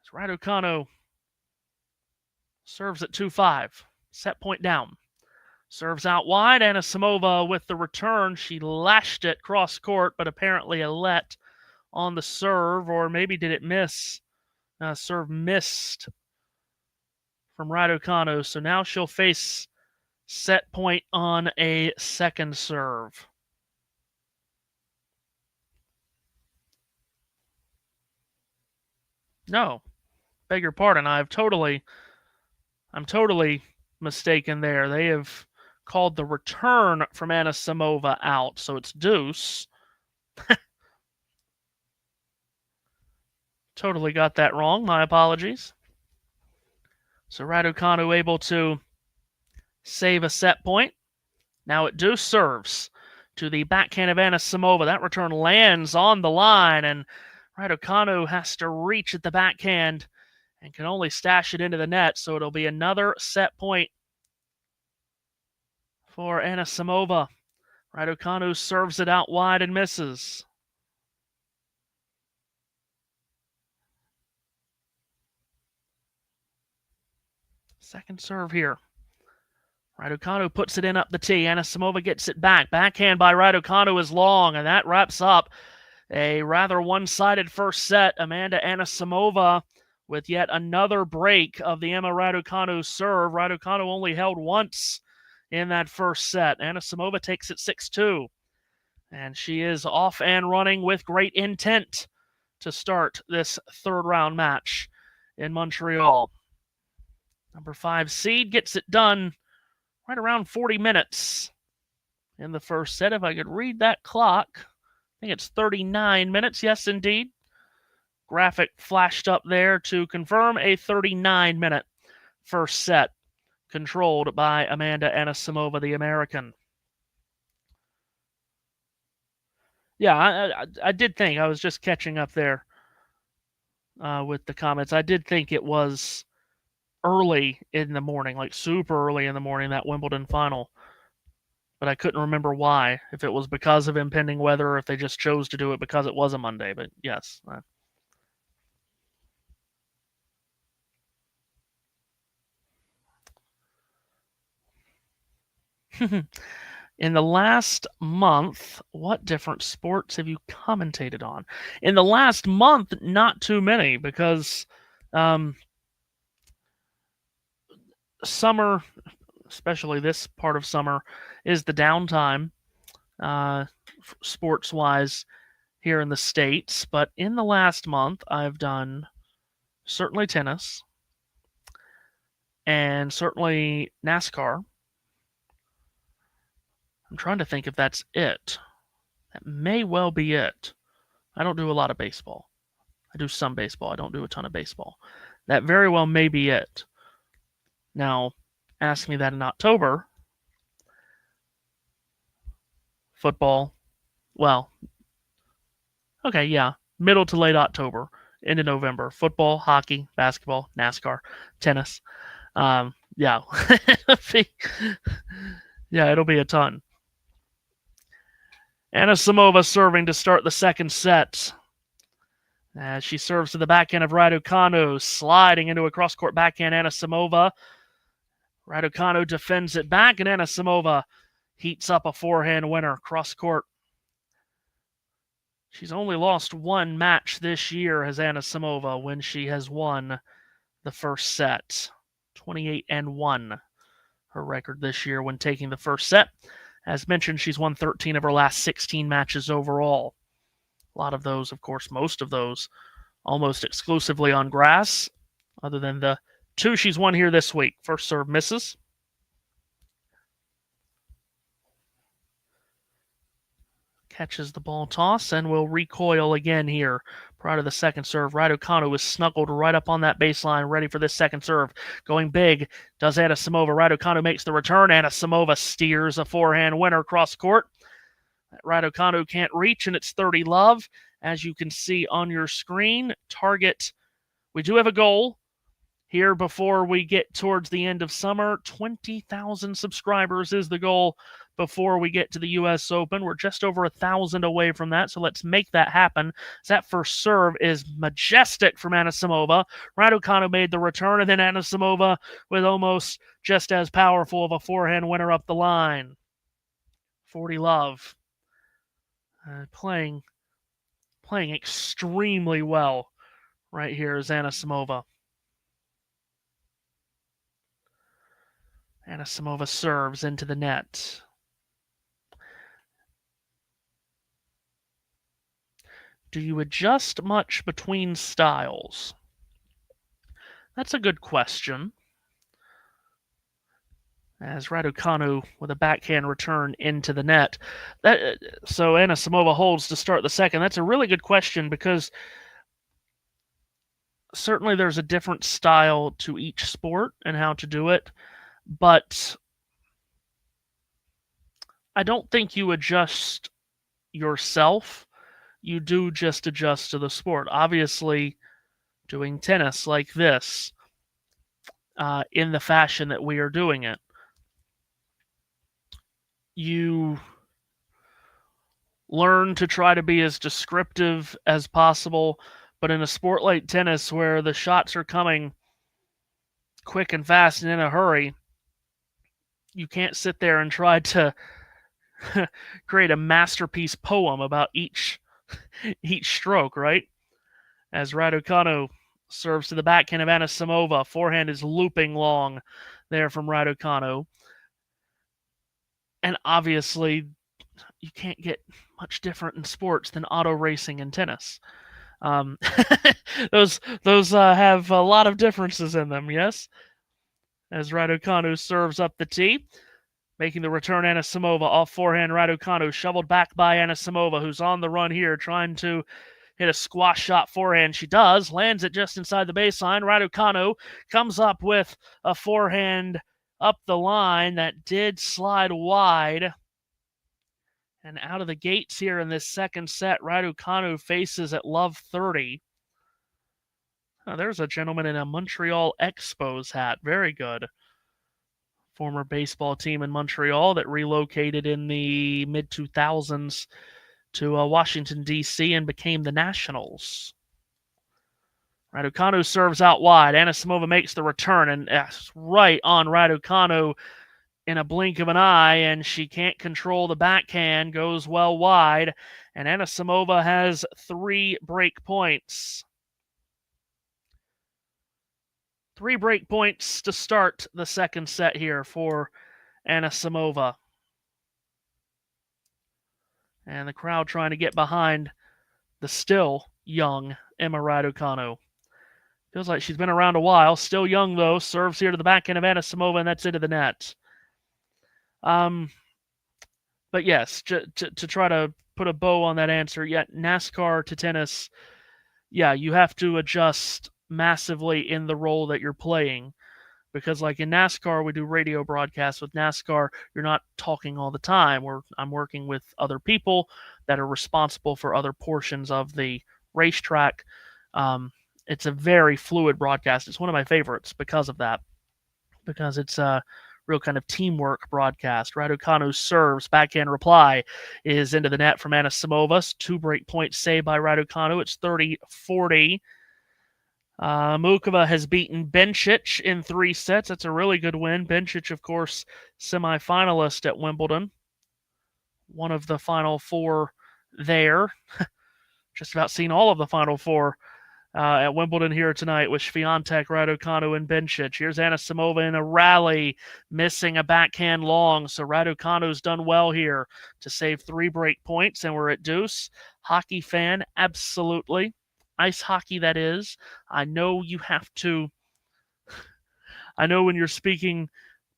As Raducanu serves at 2-5. Set point down. Serves out wide. Anisimova with the return. She lashed it cross court, but apparently a let on the serve, or maybe did it miss? Serve missed from Raducanu. So now she'll face set point on a second serve. No, beg your pardon. I'm totally mistaken there. They have called the return from Anisimova out, so it's deuce. Totally got that wrong. My apologies. So Raducanu able to save a set point. Now at deuce serves to the backhand of Anisimova. That return lands on the line, and Raducanu has to reach at the backhand and can only stash it into the net, so it'll be another set point for Anisimova. Raducanu serves it out wide and misses. Second serve here. Raducanu puts it in up the tee. Anisimova gets it back. Backhand by Raducanu is long, and that wraps up a rather one-sided first set. Amanda Anisimova with yet another break of the Emma Raducanu serve. Raducanu only held once in that first set. Anisimova takes it 6-2. And she is off and running with great intent to start this third-round match in Montreal. Number 5 seed gets it done right around 40 minutes in the first set. If I could read that clock, I think it's 39 minutes. Yes, indeed. Graphic flashed up there to confirm a 39-minute first set, controlled by Amanda Anisimova, the American. Yeah, I did think, I was just catching up there with the comments. I did think it was early in the morning, like super early in the morning, that Wimbledon final. But I couldn't remember why, if it was because of impending weather or if they just chose to do it because it was a Monday. But yes. In the last month, what different sports have you commentated on? In the last month, not too many, because summer, especially this part of summer, is the downtime sports-wise here in the States. But in the last month, I've done certainly tennis and certainly NASCAR. I'm trying to think if that's it. That may well be it. I don't do a lot of baseball. I do some baseball. I don't do a ton of baseball. That very well may be it. Now, ask me that in October, football. Well, okay, yeah, middle to late October into November. Football, hockey, basketball, NASCAR, tennis. Yeah, it'll be a ton. Anisimova serving to start the second set. As she serves to the backhand of Raducanu, sliding into a cross-court backhand, Anisimova. Raducanu defends it back, and Anisimova heats up a forehand winner, cross-court. She's only lost one match this year as Anisimova when she has won the first set. 28-1, her record this year when taking the first set. As mentioned, she's won 13 of her last 16 matches overall. A lot of those, of course, most of those, almost exclusively on grass, other than the two she's won here this week. First serve misses. Catches the ball toss and will recoil again here prior to the second serve. Raducanu is snuggled right up on that baseline, ready for this second serve. Going big, does Anisimova. Raducanu makes the return. Anisimova steers a forehand winner cross court. Raducanu can't reach, and it's 30-love. As you can see on your screen, target, we do have a goal here before we get towards the end of summer. 20,000 subscribers is the goal before we get to the U.S. Open. We're just over 1,000 away from that, so let's make that happen. That first serve is majestic from Anisimova. Raducanu made the return, and then Anisimova with almost just as powerful of a forehand winner up the line. 40-love. Playing extremely well right here is Anisimova. Anisimova serves into the net. Do you adjust much between styles? That's a good question. As Raducanu with a backhand return into the net. So Anisimova holds to start the second. That's a really good question because certainly there's a different style to each sport and how to do it, but I don't think you adjust yourself. You do just adjust to the sport. Obviously, doing tennis like this, in the fashion that we are doing it, you learn to try to be as descriptive as possible, but in a sport like tennis where the shots are coming quick and fast and in a hurry, you can't sit there and try to create a masterpiece poem about each stroke, right? As Raducanu serves to the backhand of Anisimova, forehand is looping long there from Raducanu. And obviously, you can't get much different in sports than auto racing and tennis. Those have a lot of differences in them, yes? As Raducanu serves up the tee, making the return, Anisimova off forehand. Raducanu shoveled back by Anisimova, who's on the run here, trying to hit a squash shot forehand. She does, lands it just inside the baseline. Raducanu comes up with a forehand up the line that did slide wide. And out of the gates here in this second set, Raducanu faces at love 30. Oh, there's a gentleman in a Montreal Expos hat. Very good. Former baseball team in Montreal that relocated in the mid-2000s to Washington, D.C. and became the Nationals. Raducanu serves out wide. Anisimova makes the return, and right on Raducanu in a blink of an eye, and she can't control the backhand, goes well wide, and Anisimova has 3 break points. 3 break points to start the second set here for Anisimova. And the crowd trying to get behind the still young Emma Raducanu. Feels like she's been around a while. Still young, though. Serves here to the backhand of Anisimova, and that's into the net. But yes, to try to put a bow on that answer, NASCAR to tennis, you have to adjust massively in the role that you're playing. Because like in NASCAR, we do radio broadcasts. With NASCAR, you're not talking all the time. I'm working with other people that are responsible for other portions of the racetrack. It's a very fluid broadcast. It's one of my favorites because of that, because it's a real kind of teamwork broadcast. Raducanu serves, backhand reply is into the net from Anisimova. 2 break points saved by Raducanu. It's 30-40. Mukova has beaten Bencic in 3 sets. That's a really good win. Bencic, of course, semifinalist at Wimbledon. One of the Final 4 there. Just about seen all of the Final 4 at Wimbledon here tonight with Swiatek, Raducanu, and Bencic. Here's Anisimova in a rally, missing a backhand long. So Raducanu's done well here to save 3 break points, and we're at deuce. Hockey fan, absolutely. Ice hockey, that is. I know you have to. I know when you're speaking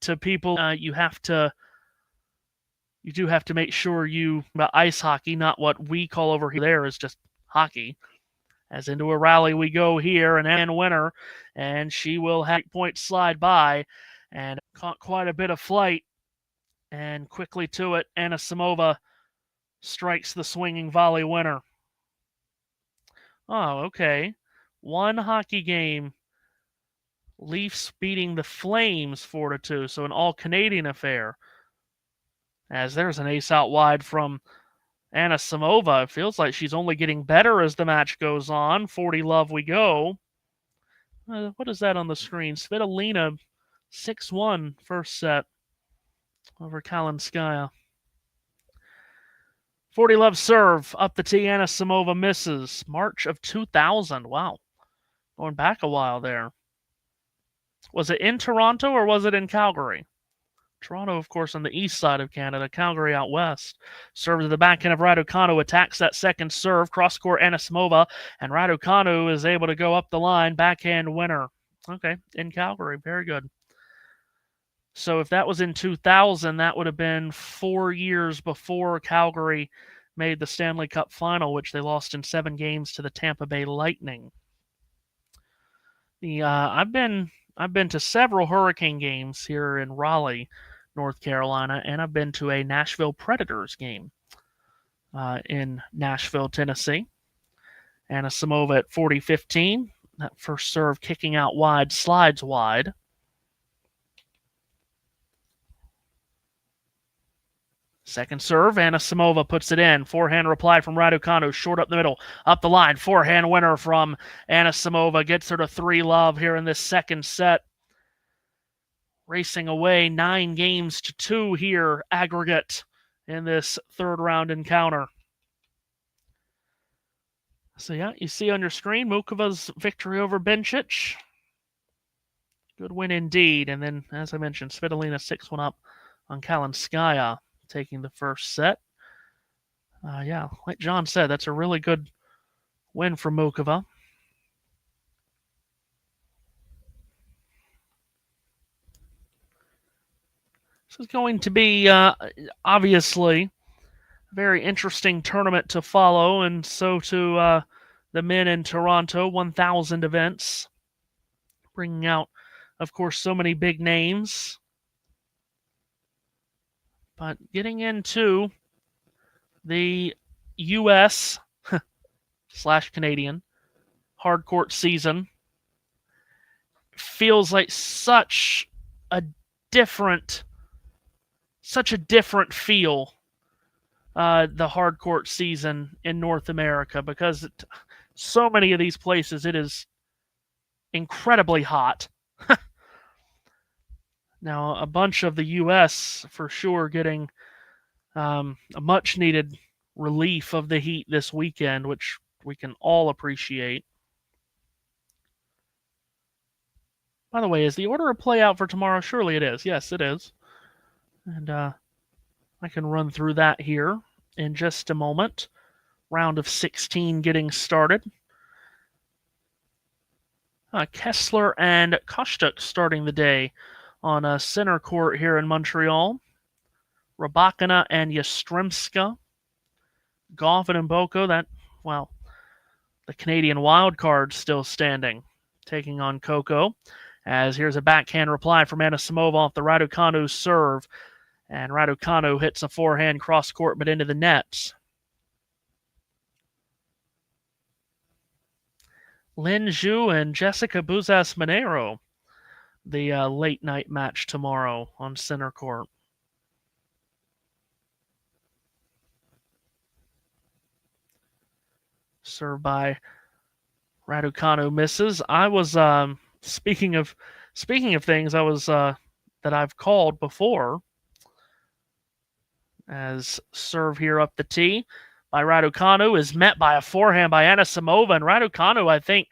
to people, you do have to make sure about ice hockey, not what we call over here. There is just hockey. As into a rally we go here, and winner, and she will have points slide by, and caught quite a bit of flight, and quickly to it, Anisimova strikes the swinging volley winner. Oh, okay. 1 hockey game. Leafs beating the Flames 4-2, so an all-Canadian affair. As there's an ace out wide from Anisimova. It feels like she's only getting better as the match goes on. 40 love we go. What is that on the screen? Svitolina 6-1 first set over Kalinskaya. 40 love serve up the tee. Anisimova misses. March of 2000. Wow. Going back a while there. Was it in Toronto or was it in Calgary? Toronto, of course, on the east side of Canada. Calgary out west. Serve to the backhand of Raducanu. Attacks that second serve. Cross-court Anisimova. And Raducanu is able to go up the line. Backhand winner. Okay, in Calgary. Very good. So if that was in 2000, that would have been 4 years before Calgary made the Stanley Cup final, which they lost in 7 games to the Tampa Bay Lightning. I've been to several Hurricane games here in Raleigh, North Carolina, and I've been to a Nashville Predators game in Nashville, Tennessee. Anisimova at 40-15. That first serve kicking out wide, slides wide. Second serve, Anisimova puts it in. Forehand reply from Raducanu, short up the middle, up the line. Forehand winner from Anisimova. Gets her to 3 love here in this second set. Racing away 9 games to 2 here, aggregate, in this third round encounter. So yeah, you see on your screen, Mukova's victory over Bencic. Good win indeed. And then, as I mentioned, Svitolina 6-1 up on Kalinskaya, taking the first set. Yeah, like John said, that's a really good win for Mukova. This is going to be, obviously, a very interesting tournament to follow, and so to the men in Toronto, 1,000 events, bringing out, of course, so many big names. But getting into the U.S. / Canadian hardcourt season feels like such a different feel, the hardcourt season in North America, because so many of these places, it is incredibly hot. Now, a bunch of the U.S. for sure getting a much-needed relief of the heat this weekend, which we can all appreciate. By the way, is the order of play out for tomorrow? Surely it is. Yes, it is. And I can run through that here in just a moment. Round of 16 getting started. Kessler and Kostyuk starting the day on a center court here in Montreal. Rybakina and Yastremska. Goffin and Boko, the Canadian wild card still standing, taking on Coco. As here's a backhand reply from Anisimova off the Raducanu serve. And Raducanu hits a forehand cross-court but into the net. Lin Zhu and Jessica Buzas-Monero, the late night match tomorrow on center court. Served by Raducanu misses. I was speaking of things I was that I've called before. As serve here up the tee by Raducanu is met by a forehand by Anisimova, and Raducanu, I think,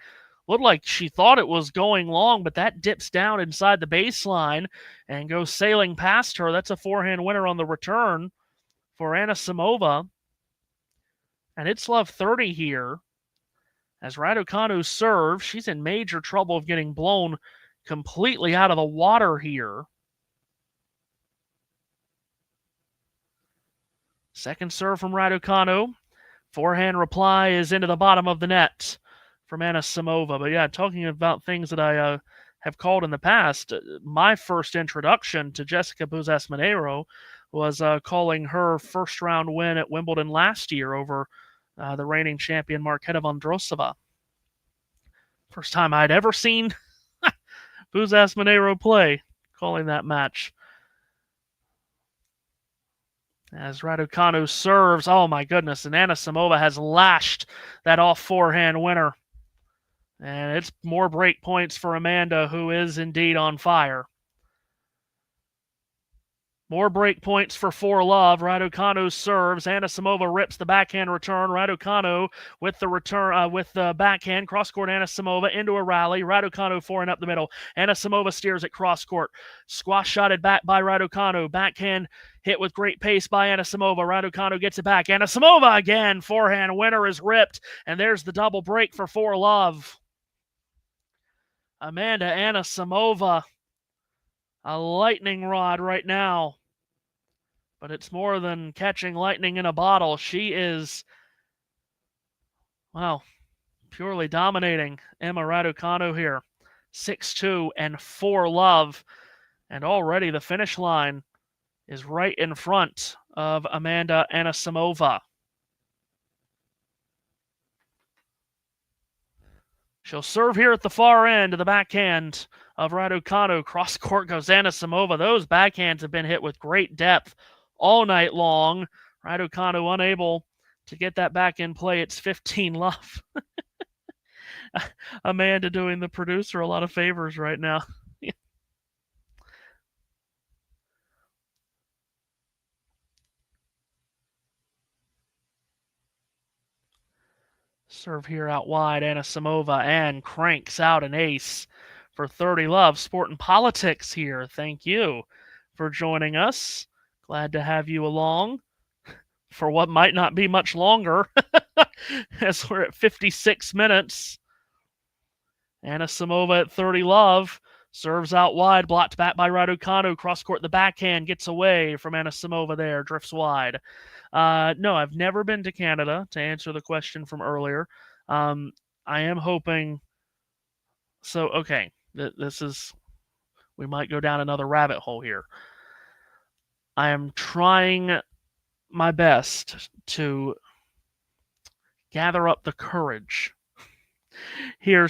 looked like she thought it was going long, but that dips down inside the baseline and goes sailing past her. That's a forehand winner on the return for Anisimova. And it's love 30 here. As Raducanu serves, she's in major trouble of getting blown completely out of the water here. Second serve from Raducanu. Forehand reply is into the bottom of the net from Anisimova. But yeah, talking about things that I have called in the past, my first introduction to Jessica Buzas-Monero was calling her first round win at Wimbledon last year over the reigning champion Marketa Vondrousova. First time I'd ever seen Buzas-Monero play, calling that match. As Raducanu serves, oh my goodness, and Anisimova has lashed that off forehand winner. And it's more break points for Amanda, who is indeed on fire. More break points for 4-love. Raducanu serves. Anisimova rips the backhand return. Raducanu with the return, with the backhand cross-court. Anisimova into a rally. Raducanu forehand up the middle. Anisimova steers it cross-court. Squash shotted back by Raducanu. Backhand hit with great pace by Anisimova. Raducanu gets it back. Anisimova again. Forehand winner is ripped, and there's the double break for 4-love. Amanda Anisimova, a lightning rod right now. But it's more than catching lightning in a bottle. She is, well, purely dominating Emma Raducanu here. 6-2 and 4-love. And already the finish line is right in front of Amanda Anisimova. She'll serve here at the far end of the backhand of Raducanu. Cross court goes Anisimova. Those backhands have been hit with great depth all night long. Raducanu unable to get that back in play. It's 15-love. Amanda doing the producer a lot of favors right now. Serve here out wide, Anisimova, and cranks out an ace for 30-love. Sport and Politics here. Thank you for joining us. Glad to have you along for what might not be much longer as we're at 56 minutes. Anisimova at 30-love. Serves out wide, blocked back by Raducanu. Cross-court, the backhand gets away from Anisimova there, drifts wide. No, I've never been to Canada, to answer the question from earlier. I am hoping... So, okay, this is... We might go down another rabbit hole here. I am trying my best to gather up the courage here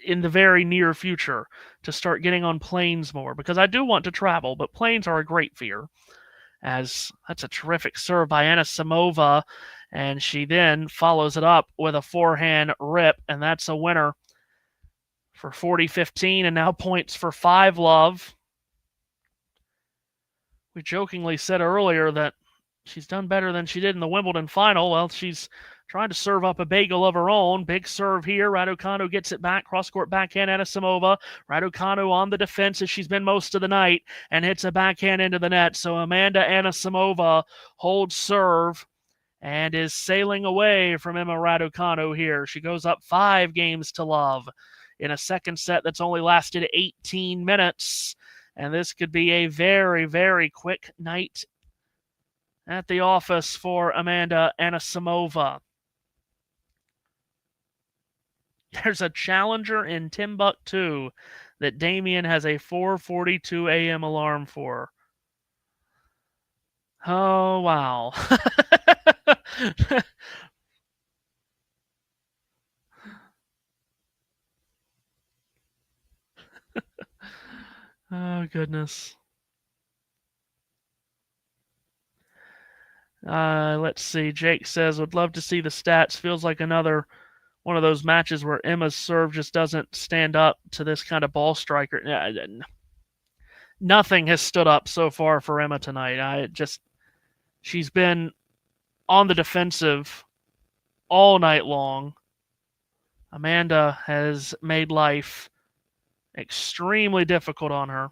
in the very near future to start getting on planes more, because I do want to travel, but planes are a great fear. As that's a terrific serve by Anisimova, and she then follows it up with a forehand rip, and that's a winner for 40-15, and now points for 5-love. We jokingly said earlier that she's done better than she did in the Wimbledon final. Well, she's trying to serve up a bagel of her own. Big serve here. Raducanu gets it back. Cross-court backhand Anisimova. Raducanu on the defense as she's been most of the night and hits a backhand into the net. So Amanda Anisimova holds serve and is sailing away from Emma Raducanu here. She goes up 5-love in a second set that's only lasted 18 minutes. And this could be a very, very quick night at the office for Amanda Anisimova. There's a challenger in Timbuktu that Damien has a 4:42 a.m. alarm for. Oh, wow. Oh, goodness. Let's see. Jake says, would love to see the stats. Feels like another one of those matches where Emma's serve just doesn't stand up to this kind of ball striker. Nothing has stood up so far for Emma tonight. She's been on the defensive all night long. Amanda has made life extremely difficult on her.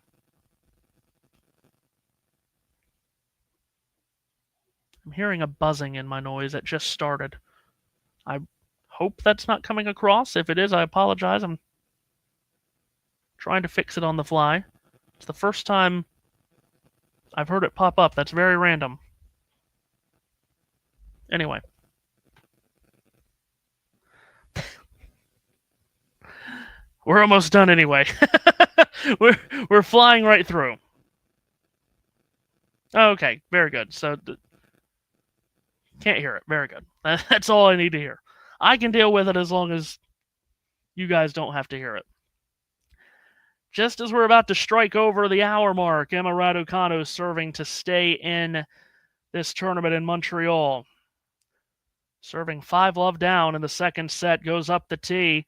I'm hearing a buzzing in my noise that just started. I hope that's not coming across. If it is, I apologize. I'm trying to fix it on the fly. It's the first time I've heard it pop up. That's very random. Anyway. We're almost done anyway. we're flying right through. Okay, very good. So can't hear it. Very good. That's all I need to hear. I can deal with it as long as you guys don't have to hear it. Just as we're about to strike over the hour mark, Emma Raducanu serving to stay in this tournament in Montreal. Serving 5-love down in the second set, goes up the tee.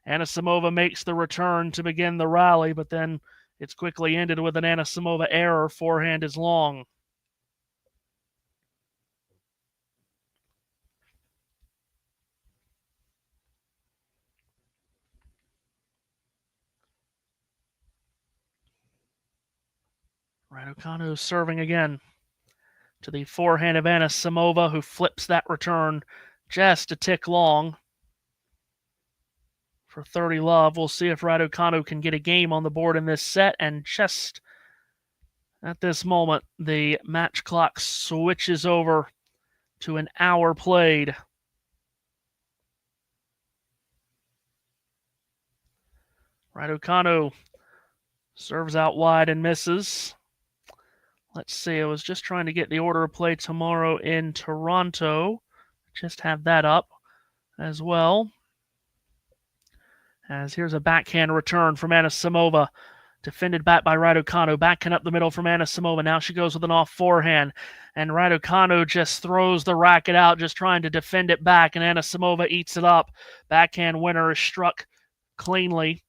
Anisimova makes the return to begin the rally, but then it's quickly ended with an Anisimova error. Forehand is long. Raducanu serving again to the forehand of Anisimova, who flips that return just a tick long. For 30-love, we'll see if Raducanu can get a game on the board in this set, and just at this moment, the match clock switches over to an hour played. Raducanu serves out wide and misses. Let's see, I was just trying to get the order of play tomorrow in Toronto. Just have that up as well. As here's a backhand return from Anisimova. Defended back by Raducanu. Backhand up the middle from Anisimova. Now she goes with an off forehand. And Raducanu just throws the racket out, just trying to defend it back. And Anisimova eats it up. Backhand winner is struck cleanly.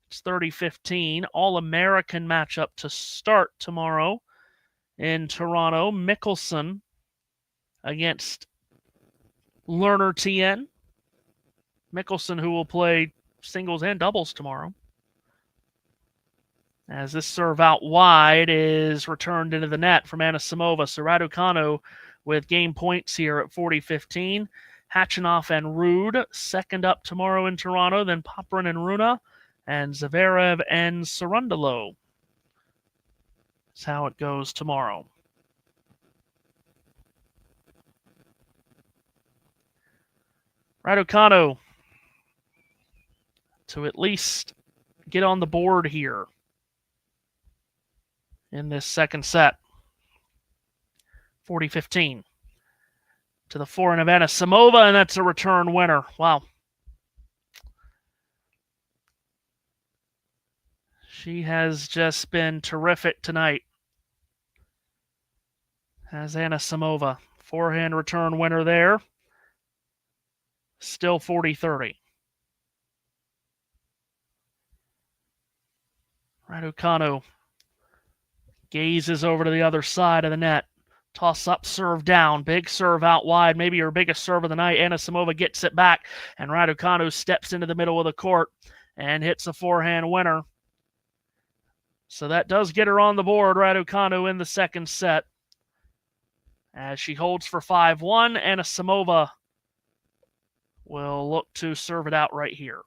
It's 30-15. All-American matchup to start tomorrow in Toronto. Mickelson against Lerner Tien. Mickelson, who will play singles and doubles tomorrow. As this serve out wide is returned into the net from Anisimova. So Raducanu with game points here at 40-15. Hachinoff and Rude second up tomorrow in Toronto. Then Poprin and Runa. And Zverev and Cerundolo. That's how it goes tomorrow. Raducanu to at least get on the board here in this second set. 40-15. To the forehand of Anisimova, and that's a return winner. Wow. She has just been terrific tonight. As Anisimova. Forehand return winner there. Still 40-30. Raducanu gazes over to the other side of the net. Toss up, serve down. Big serve out wide. Maybe her biggest serve of the night. Anisimova gets it back. And Raducanu steps into the middle of the court and hits a forehand winner. So that does get her on the board, Raducanu, in the second set. As she holds for 5-1, Anisimova will look to serve it out right here.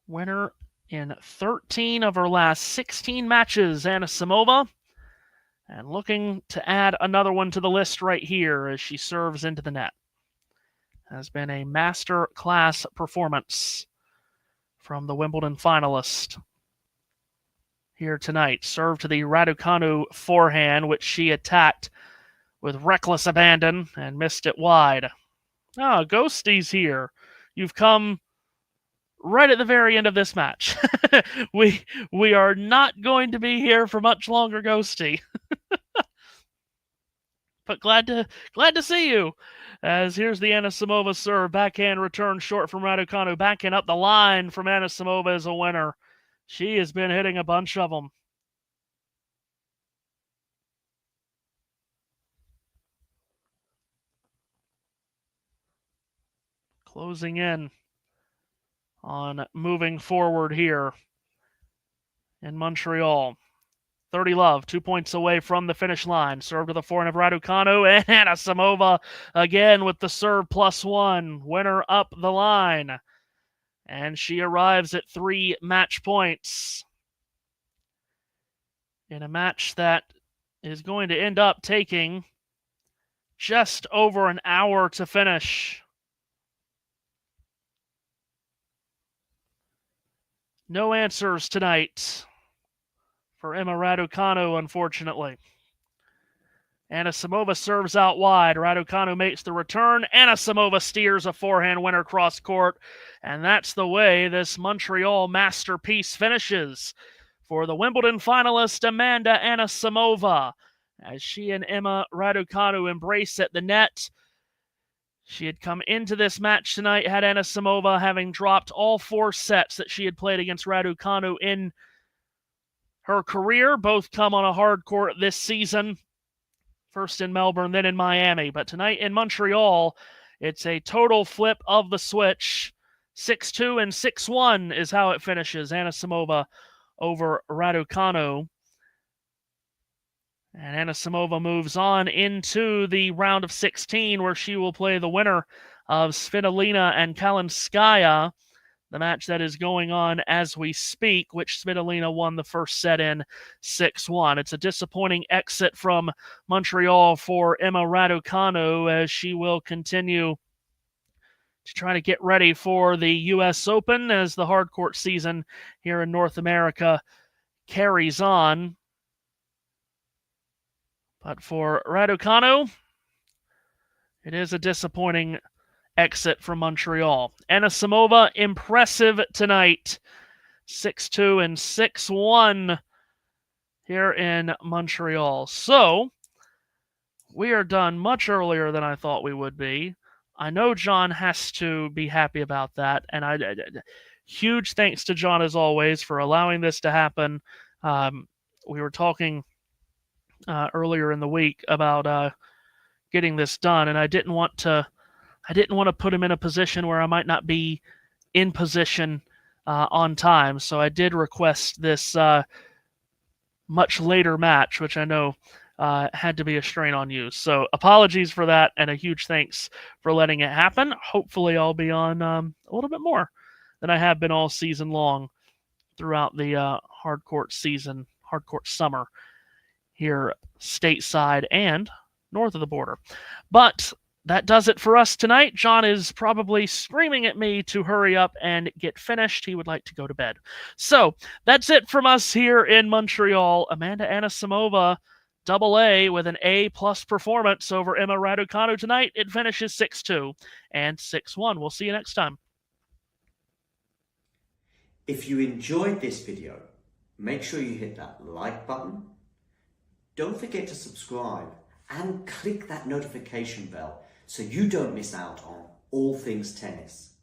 Winner in 13 of her last 16 matches, Anisimova. And looking to add another one to the list right here as she serves into the net. has been a master class performance from the Wimbledon finalist here tonight. Serve to the Raducanu forehand, which she attacked with reckless abandon and missed it wide. Ghosty's here. You've come right at the very end of this match. we are not going to be here for much longer, Ghosty. But glad to see you. As here's the Anisimova serve. Backhand return short from Raducanu. Backhand up the line from Anisimova as a winner. She has been hitting a bunch of them. Closing in on moving forward here in Montreal. 30 love, 2 points away from the finish line. Serve to the forehand of Raducanu, and Anisimova again with the serve +1. Winner up the line. And she arrives at 3 match points in a match that is going to end up taking just over an hour to finish. No answers tonight for Emma Raducanu, unfortunately. Anisimova serves out wide. Raducanu makes the return. Anisimova steers a forehand winner cross court. And that's the way this Montreal masterpiece finishes for the Wimbledon finalist Amanda Anisimova, as she and Emma Raducanu embrace at the net. She had come into this match tonight, had Anisimova having dropped all 4 sets that she had played against Raducanu in her career. Both come on a hard court this season. First in Melbourne, then in Miami. But tonight in Montreal, it's a total flip of the switch. 6-2 and 6-1 is how it finishes. Anisimova over Raducanu. And Anisimova moves on into the round of 16, where she will play the winner of Svitolina and Kalinskaya, the match that is going on as we speak, which Svitolina won the first set in 6-1. It's a disappointing exit from Montreal for Emma Raducanu, as she will continue to try to get ready for the U.S. Open as the hardcourt season here in North America carries on. But for Raducanu, it is a disappointing exit from Montreal. Anisimova, impressive tonight. 6-2 and 6-1 here in Montreal. So, we are done much earlier than I thought we would be. I know John has to be happy about that, and huge thanks to John, as always, for allowing this to happen. We were talking earlier in the week about getting this done, and I didn't want to put him in a position where I might not be in position on time. So I did request this much later match, which I know had to be a strain on you. So apologies for that, and a huge thanks for letting it happen. Hopefully I'll be on a little bit more than I have been all season long throughout the hardcourt season, hardcourt summer here stateside and north of the border. But that does it for us tonight. John is probably screaming at me to hurry up and get finished. He would like to go to bed. So that's it from us here in Montreal. Amanda Anisimova, AA with an A+ performance over Emma Raducanu tonight. It finishes 6-2 and 6-1. We'll see you next time. If you enjoyed this video, make sure you hit that like button. Don't forget to subscribe and click that notification bell so you don't miss out on all things tennis.